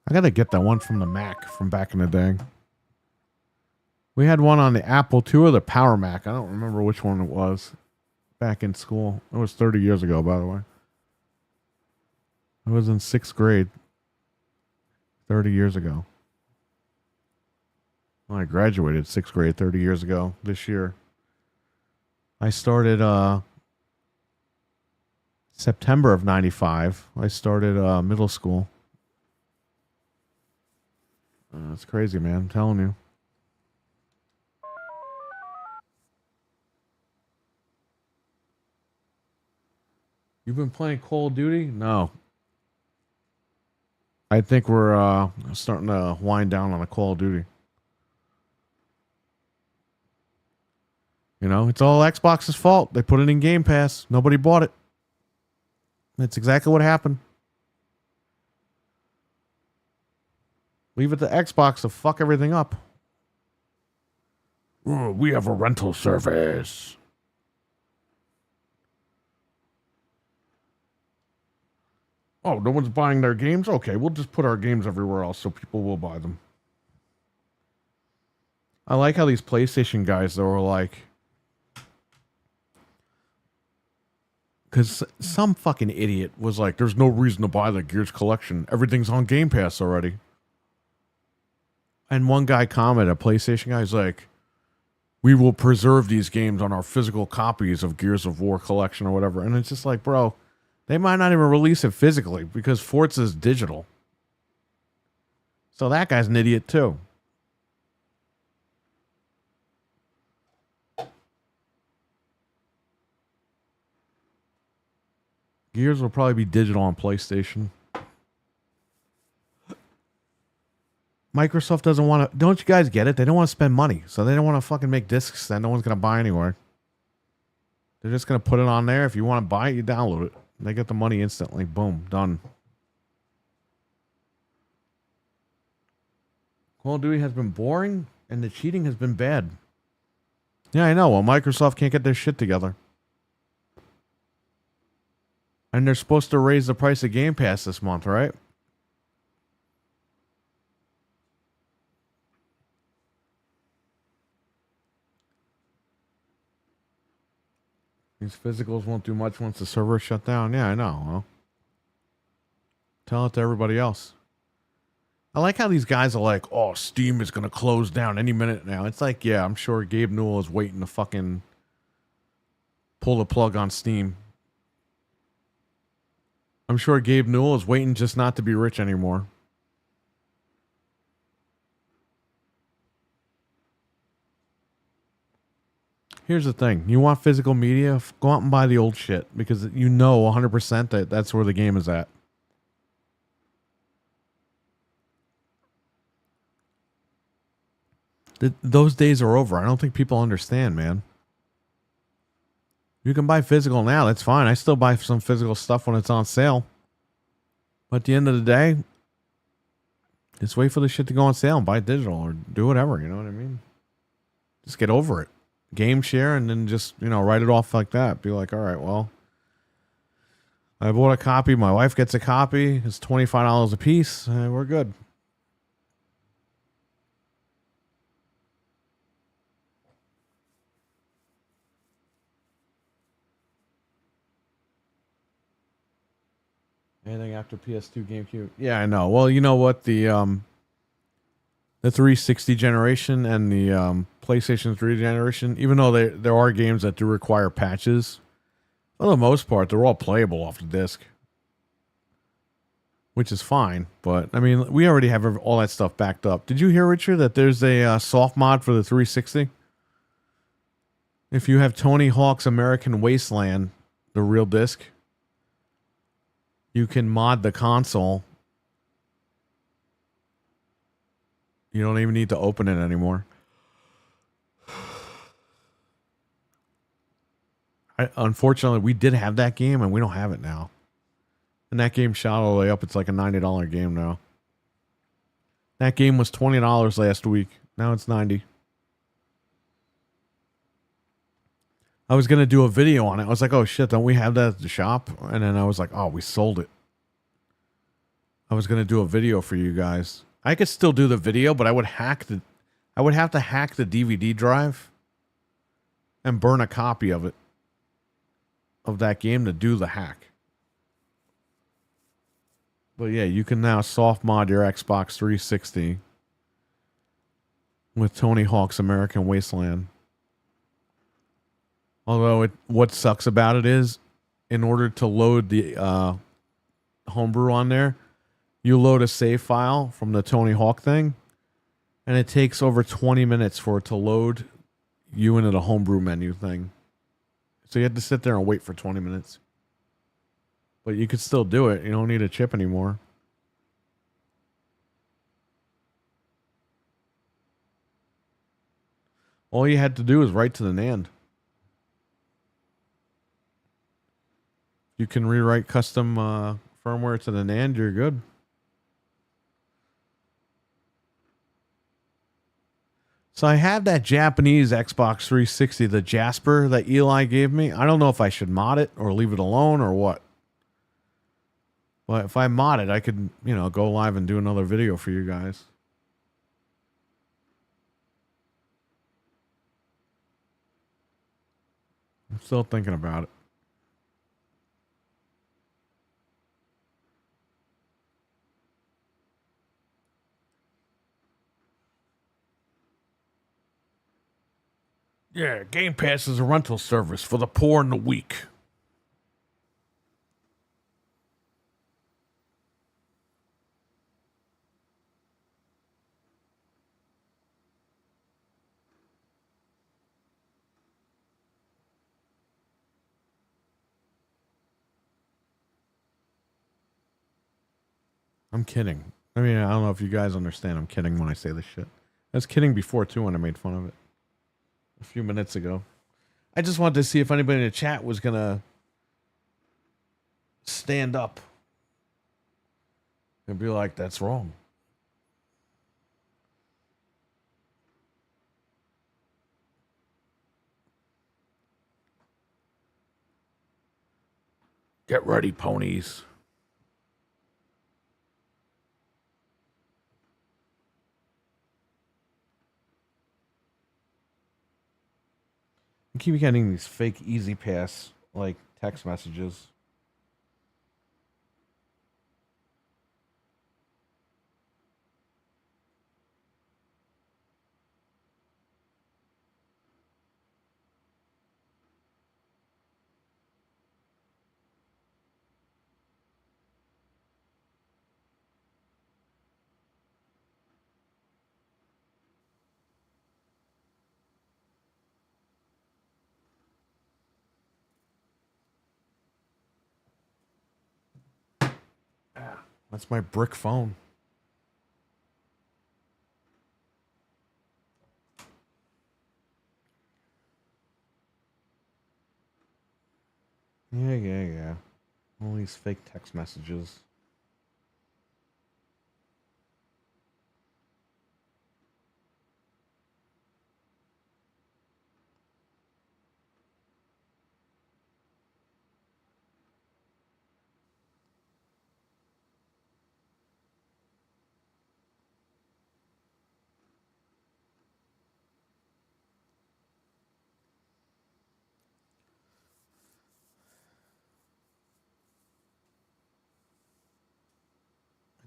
I gotta get that one from the Mac from back in the day. We had one on the Apple II or the Power Mac. I don't remember which one it was back in school. It was 30 years ago, by the way. I was in 6th grade 30 years ago. Well, I graduated 6th grade 30 years ago this year. I started September of 95. I started middle school. It's crazy, man. I'm telling you. You've been playing Call of Duty? No. I think we're starting to wind down on the Call of Duty. You know, it's all Xbox's fault. They put it in Game Pass. Nobody bought it. That's exactly what happened. Leave it to Xbox to fuck everything up. Oh, we have a rental service. Oh, no one's buying their games? Okay, we'll just put our games everywhere else so people will buy them. I like how these PlayStation guys, though, are like... Because some fucking idiot was like, there's no reason to buy the Gears collection. Everything's on Game Pass already. And one guy commented, a PlayStation guy, is like, we will preserve these games on our physical copies of Gears of War collection or whatever. And it's just like, bro, they might not even release it physically because Forza's digital. So that guy's an idiot too. Gears will probably be digital on PlayStation. Microsoft doesn't want to. Don't you guys get it? They don't want to spend money. So they don't want to fucking make discs that no one's going to buy anywhere. They're just going to put it on there. If you want to buy it, you download it. They get the money instantly. Boom. Done. Call of Duty has been boring and the cheating has been bad. Yeah, I know. Well, Microsoft can't get their shit together. And they're supposed to raise the price of Game Pass this month, right? These physicals won't do much once the server shut down. Yeah, I know. Well, tell it to everybody else. I like how these guys are like, oh, Steam is going to close down any minute now. It's like, yeah, I'm sure Gabe Newell is waiting to fucking pull the plug on Steam. I'm sure Gabe Newell is waiting just not to be rich anymore. Here's the thing. You want physical media? Go out and buy the old shit because you know 100% that that's where the game is at. Those days are over. I don't think people understand, man. You can buy physical now. That's fine. I still buy some physical stuff when it's on sale. But at the end of the day, just wait for the shit to go on sale and buy digital or do whatever. You know what I mean? Just get over it. Game share and then just, write it off like that. Be like, all right, well, I bought a copy. My wife gets a copy. It's $25 a piece. We're good. Anything after PS2, GameCube? Yeah, I know. Well, you know what? The 360 generation and the PlayStation 3 generation, even though there are games that do require patches, for the most part, they're all playable off the disc. Which is fine. But, I mean, we already have all that stuff backed up. Did you hear, Richard, that there's a soft mod for the 360? If you have Tony Hawk's American Wasteland, the real disc, you can mod the console. You don't even need to open it anymore. Unfortunately, we did have that game, and we don't have it now. And that game shot all the way up. It's like a $90 game now. That game was $20 last week. Now it's $90. I was going to do a video on it. I was like, oh, shit, don't we have that at the shop? And then I was like, oh, we sold it. I was going to do a video for you guys. I could still do the video, but I would have to hack the DVD drive and burn a copy of it, of that game to do the hack. But yeah, you can now soft mod your Xbox 360 with Tony Hawk's American Wasteland. Although what sucks about it is, in order to load the homebrew on there, you load a save file from the Tony Hawk thing, and it takes over 20 minutes for it to load you into the homebrew menu thing. So you have to sit there and wait for 20 minutes. But you could still do it. You don't need a chip anymore. All you had to do is write to the NAND. You can rewrite custom firmware to the NAND, you're good. So I have that Japanese Xbox 360, the Jasper that Eli gave me. I don't know if I should mod it or leave it alone or what. But if I mod it, I could, go live and do another video for you guys. I'm still thinking about it. Yeah, Game Pass is a rental service for the poor and the weak. I'm kidding. I mean, I don't know if you guys understand. I'm kidding when I say this shit. I was kidding before, too, when I made fun of it. A few minutes ago. I just wanted to see if anybody in the chat was going to stand up and be like, that's wrong. Get ready, ponies. I keep getting these fake Easy Pass, like, text messages. That's my brick phone. Yeah. All these fake text messages.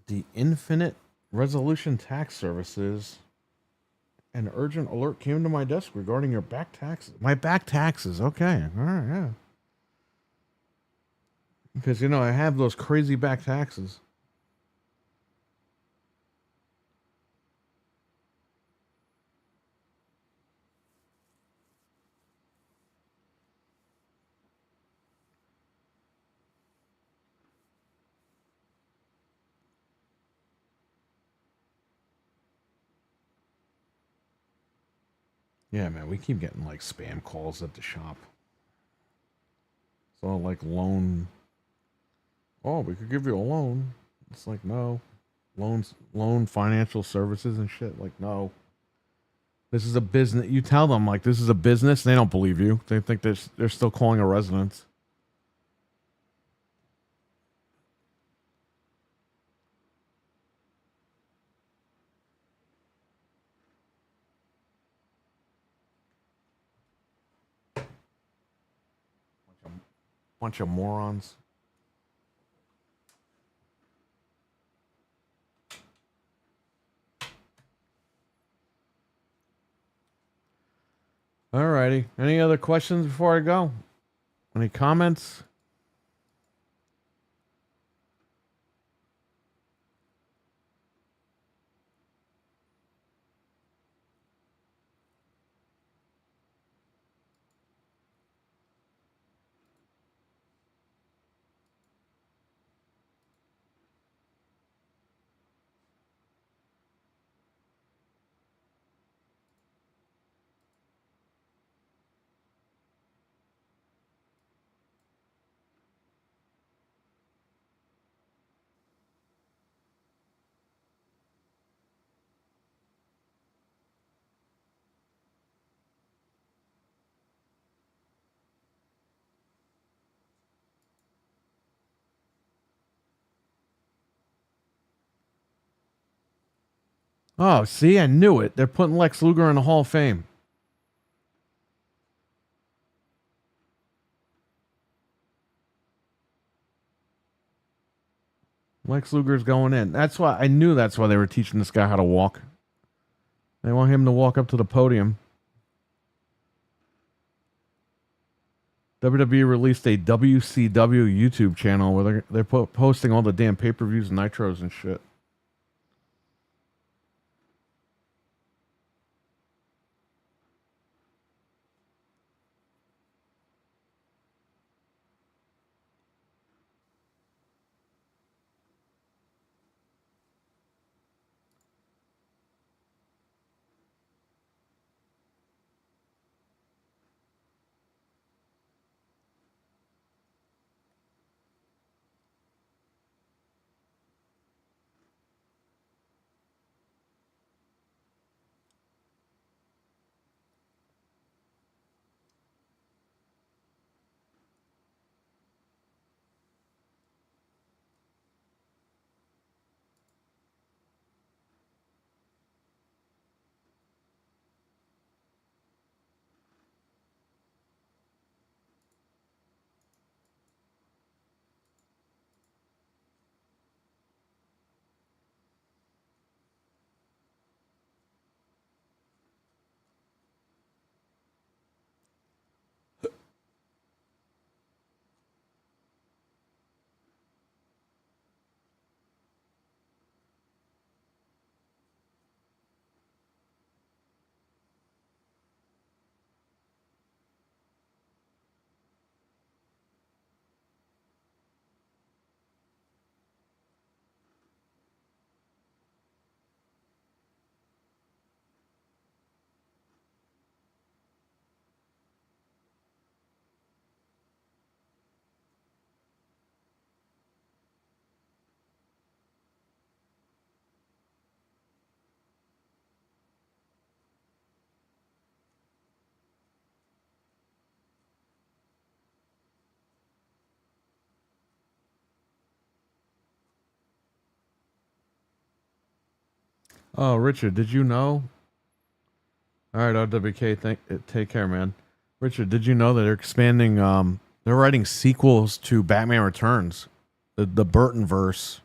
The infinite resolution tax services. An urgent alert came to my desk regarding your back taxes. My back taxes. Okay. All right. Yeah. Because, you know, I have those crazy back taxes. Yeah, man, we keep getting like spam calls at the shop. So like loan. Oh, we could give you a loan. It's like no, loan financial services and shit. Like no, this is a business. You tell them like this is a business. They don't believe you. They think they're still calling a residence. Bunch of morons. Alrighty. Any other questions before I go? Any comments? Oh, see, I knew it. They're putting Lex Luger in the Hall of Fame. Lex Luger's going in. That's why I knew that's why they were teaching this guy how to walk. They want him to walk up to the podium. WWE released a WCW YouTube channel where they're posting all the damn pay-per-views and nitros and shit. Oh, Richard, did you know? All right, RWK, take care, man. Richard, did you know that they're expanding? They're writing sequels to Batman Returns, the Burton verse.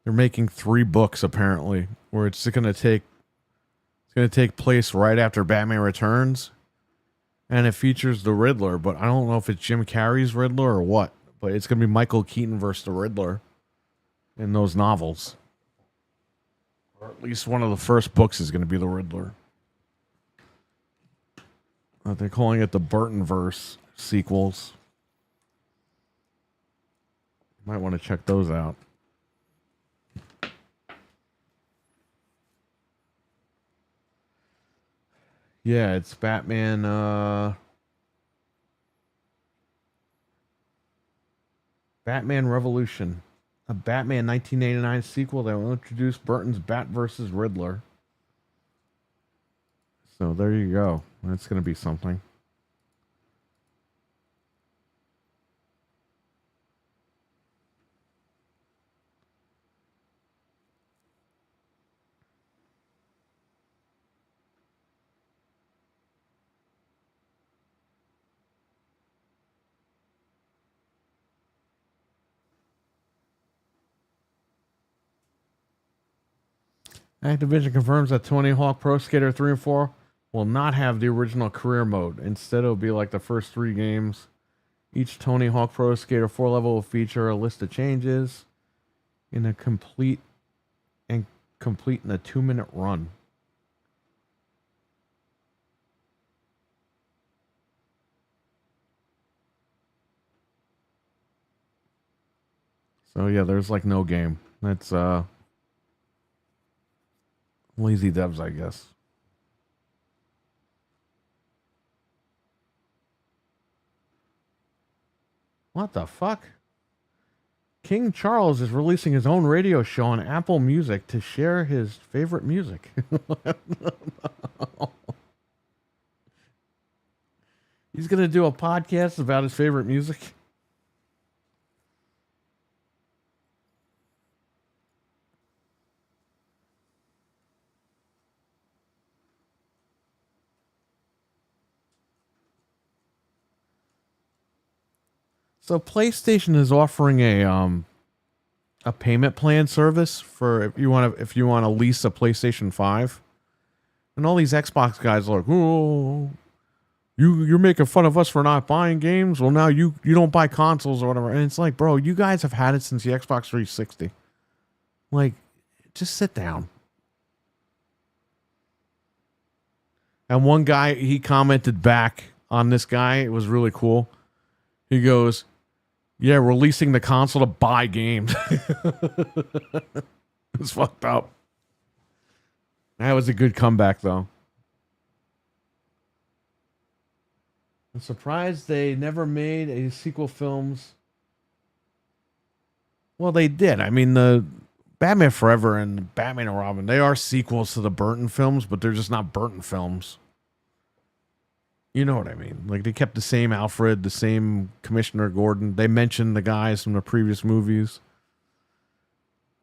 They're making 3 books apparently, where it's going to take place right after Batman Returns, and it features the Riddler. But I don't know if it's Jim Carrey's Riddler or what. But it's going to be Michael Keaton versus the Riddler in those novels. Or at least one of the first books is going to be the Riddler. They're calling it the Burtonverse sequels. You might want to check those out. Yeah, it's Batman. Batman Revolution. A Batman 1989 sequel that will introduce Burton's Bat versus Riddler. So there you go. That's going to be something. Activision confirms that Tony Hawk Pro Skater 3 and 4 will not have the original career mode. Instead, it'll be like the first 3 games. Each Tony Hawk Pro Skater 4 level will feature a list of changes in a complete in a 2-minute run. So yeah, there's like no game. That's lazy devs, I guess. What the fuck? King Charles is releasing his own radio show on Apple Music to share his favorite music. He's going to do a podcast about his favorite music. So PlayStation is offering a payment plan service for if you want to lease a PlayStation 5. And all these Xbox guys are like, "Oh, You're making fun of us for not buying games. Well, now you don't buy consoles or whatever. And it's like, bro, you guys have had it since the Xbox 360. Like, just sit down. And one guy, he commented back on this guy. It was really cool. He goes, yeah, releasing the console to buy games. It's fucked up. That was a good comeback, though. I'm surprised they never made a sequel films. Well, they did. I mean, the Batman Forever and Batman and Robin, they are sequels to the Burton films, but they're just not Burton films. You know what I mean? Like, they kept the same Alfred, the same Commissioner Gordon. They mentioned the guys from the previous movies,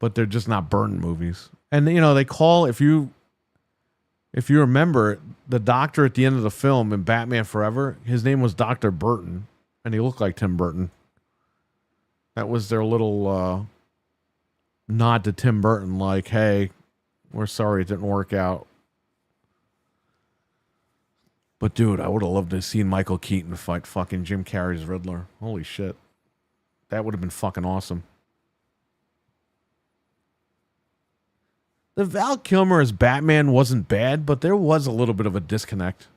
but they're just not Burton movies. And, you know, they call, if you remember, the doctor at the end of the film in Batman Forever, his name was Dr. Burton, and he looked like Tim Burton. That was their little nod to Tim Burton, like, hey, we're sorry it didn't work out. But, dude, I would have loved to have seen Michael Keaton fight fucking Jim Carrey's Riddler. Holy shit. That would have been fucking awesome. The Val Kilmer as Batman wasn't bad, but there was a little bit of a disconnect.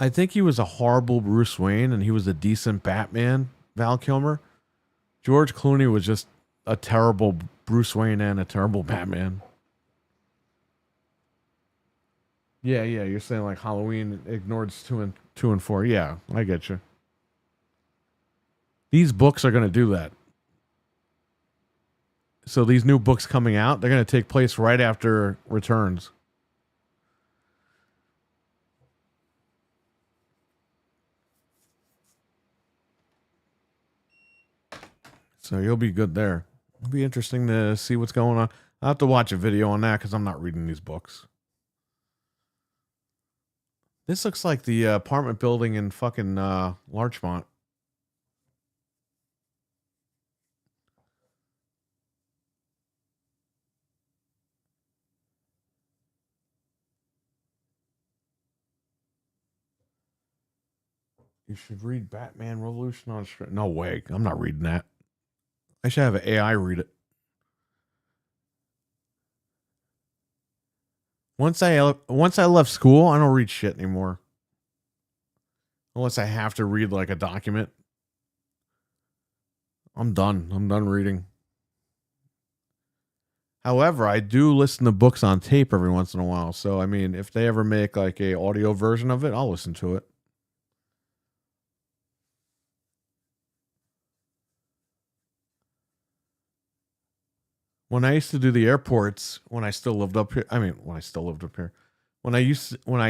I think he was a horrible Bruce Wayne, and he was a decent Batman, Val Kilmer. George Clooney was just a terrible Bruce Wayne and a terrible Batman. Yeah, you're saying like Halloween ignores 2 and 4. Yeah, I get you. These books are going to do that. So these new books coming out, they're going to take place right after Returns. So you'll be good there. It'll be interesting to see what's going on. I'll have to watch a video on that because I'm not reading these books. This looks like the apartment building in fucking Larchmont. You should read Batman Revolution on Street. No way. I'm not reading that. I should have an AI read it. Once I left school, I don't read shit anymore. Unless I have to read like a document. I'm done. I'm done reading. However, I do listen to books on tape every once in a while. So, I mean, if they ever make like a audio version of it, I'll listen to it. When I used to do the airports, when I still lived up here, when I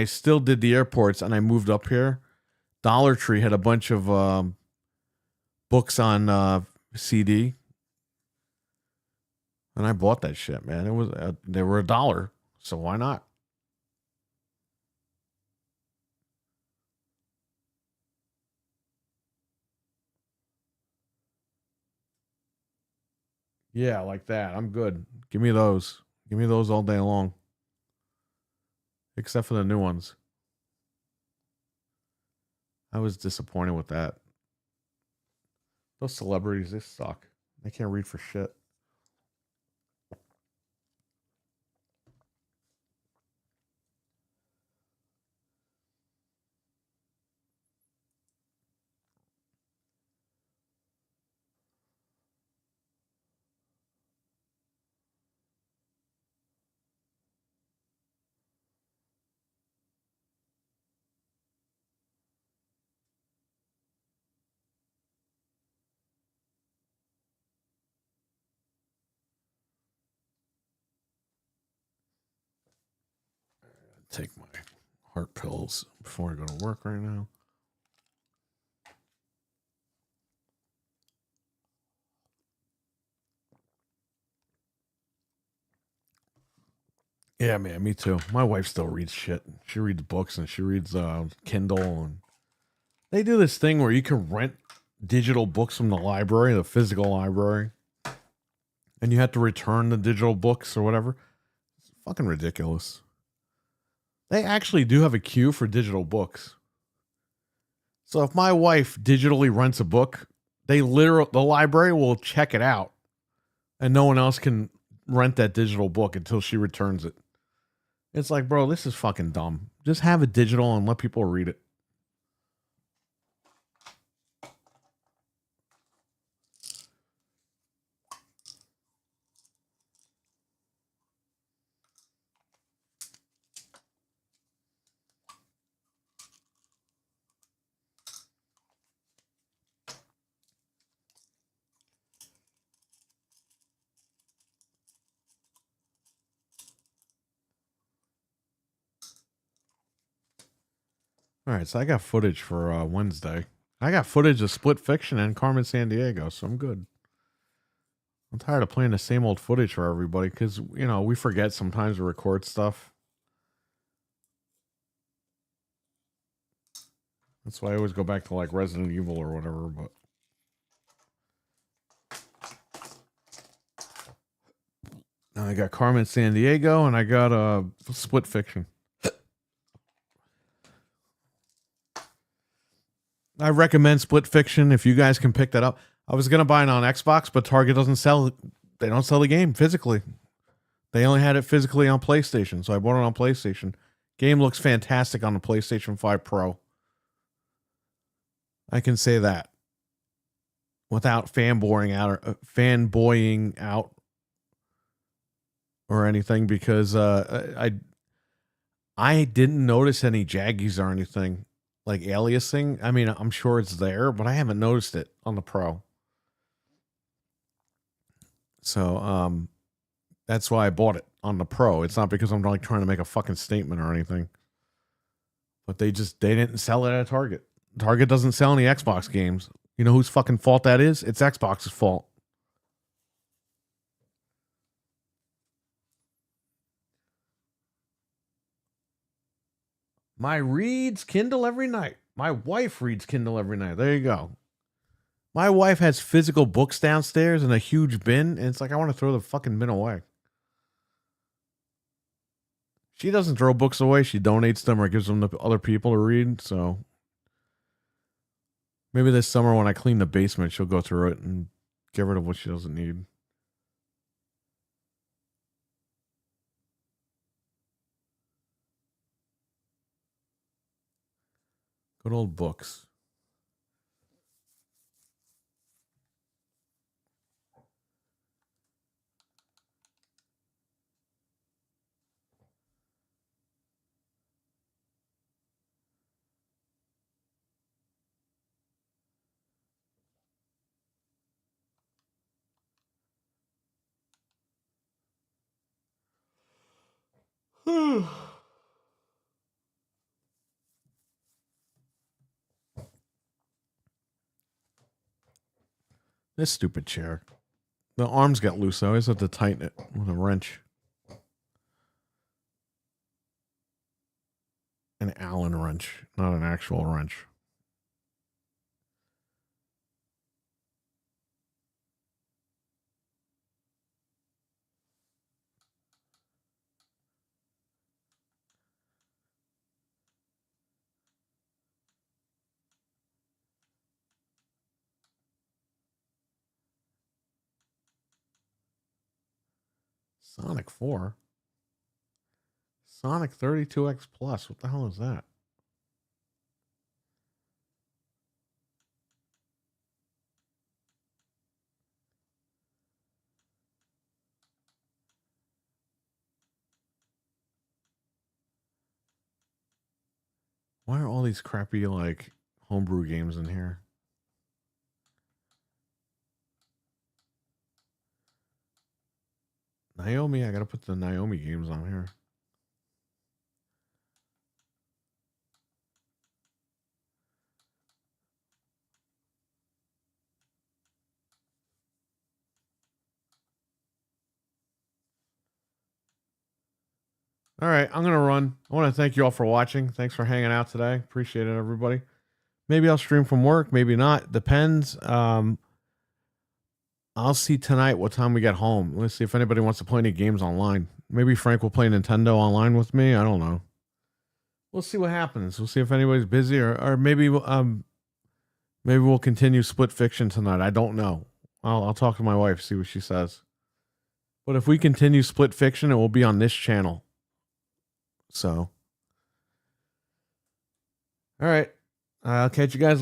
still did the airports and I moved up here, Dollar Tree had a bunch of books on CD, and I bought that shit, man. It was they were $1, so why not? Yeah, like that. I'm good. Give me those. Give me those all day long. Except for the new ones. I was disappointed with that. Those celebrities, they suck. They can't read for shit. Take my heart pills before I go to work right now. Yeah, man, me too. My wife still reads shit. She reads books and she reads Kindle, and they do this thing where you can rent digital books from the library, the physical library, and you had to return the digital books or whatever. It's fucking ridiculous. They actually do have a queue for digital books. So if my wife digitally rents a book, the library will check it out, and no one else can rent that digital book until she returns it. It's like, bro, this is fucking dumb. Just have it digital and let people read it. All right, so I got footage for Wednesday. I got footage of Split Fiction and Carmen Sandiego, so I'm good. I'm tired of playing the same old footage for everybody because, you know, we forget sometimes to record stuff. That's why I always go back to like Resident Evil or whatever, but now I got Carmen Sandiego and I got Split Fiction. I recommend Split Fiction if you guys can pick that up. I was gonna buy it on Xbox, but Target doesn't sell it. They don't sell the game physically. They only had it physically on PlayStation, so I bought it on PlayStation. Game looks fantastic on the PlayStation 5 Pro. I can say that without fanboying out or anything, because I didn't notice any jaggies or anything like aliasing. I mean, I'm sure it's there, but I haven't noticed it on the Pro. So that's why I bought it on the Pro. It's not because I'm like trying to make a fucking statement or anything. But they didn't sell it at Target. Target doesn't sell any Xbox games. You know whose fucking fault that is? It's Xbox's fault. My reads Kindle every night. My wife reads Kindle every night. There you go. My wife has physical books downstairs in a huge bin, and it's like I want to throw the fucking bin away. She doesn't throw books away. She donates them or gives them to other people to read. So maybe this summer when I clean the basement, she'll go through it and get rid of what she doesn't need. Good old books. This stupid chair. The arms got loose. I always have to tighten it with a wrench. An Allen wrench, not an actual wrench. Sonic 4? Sonic 32X Plus. What the hell is that? Why are all these crappy, like, homebrew games in here? Naomi, I gotta put the Naomi games on here. All right, I'm gonna run. I want to thank you all for watching. Thanks for hanging out today. Appreciate it, everybody. Maybe I'll stream from work, maybe not. Depends. I'll see tonight what time we get home. Let's see if anybody wants to play any games online. Maybe Frank will play Nintendo online with me. I don't know. We'll see what happens. We'll see if anybody's busy, or maybe maybe we'll continue Split Fiction tonight. I don't know. I'll talk to my wife, see what she says. But if we continue Split Fiction, it will be on this channel. So, all right. I'll catch you guys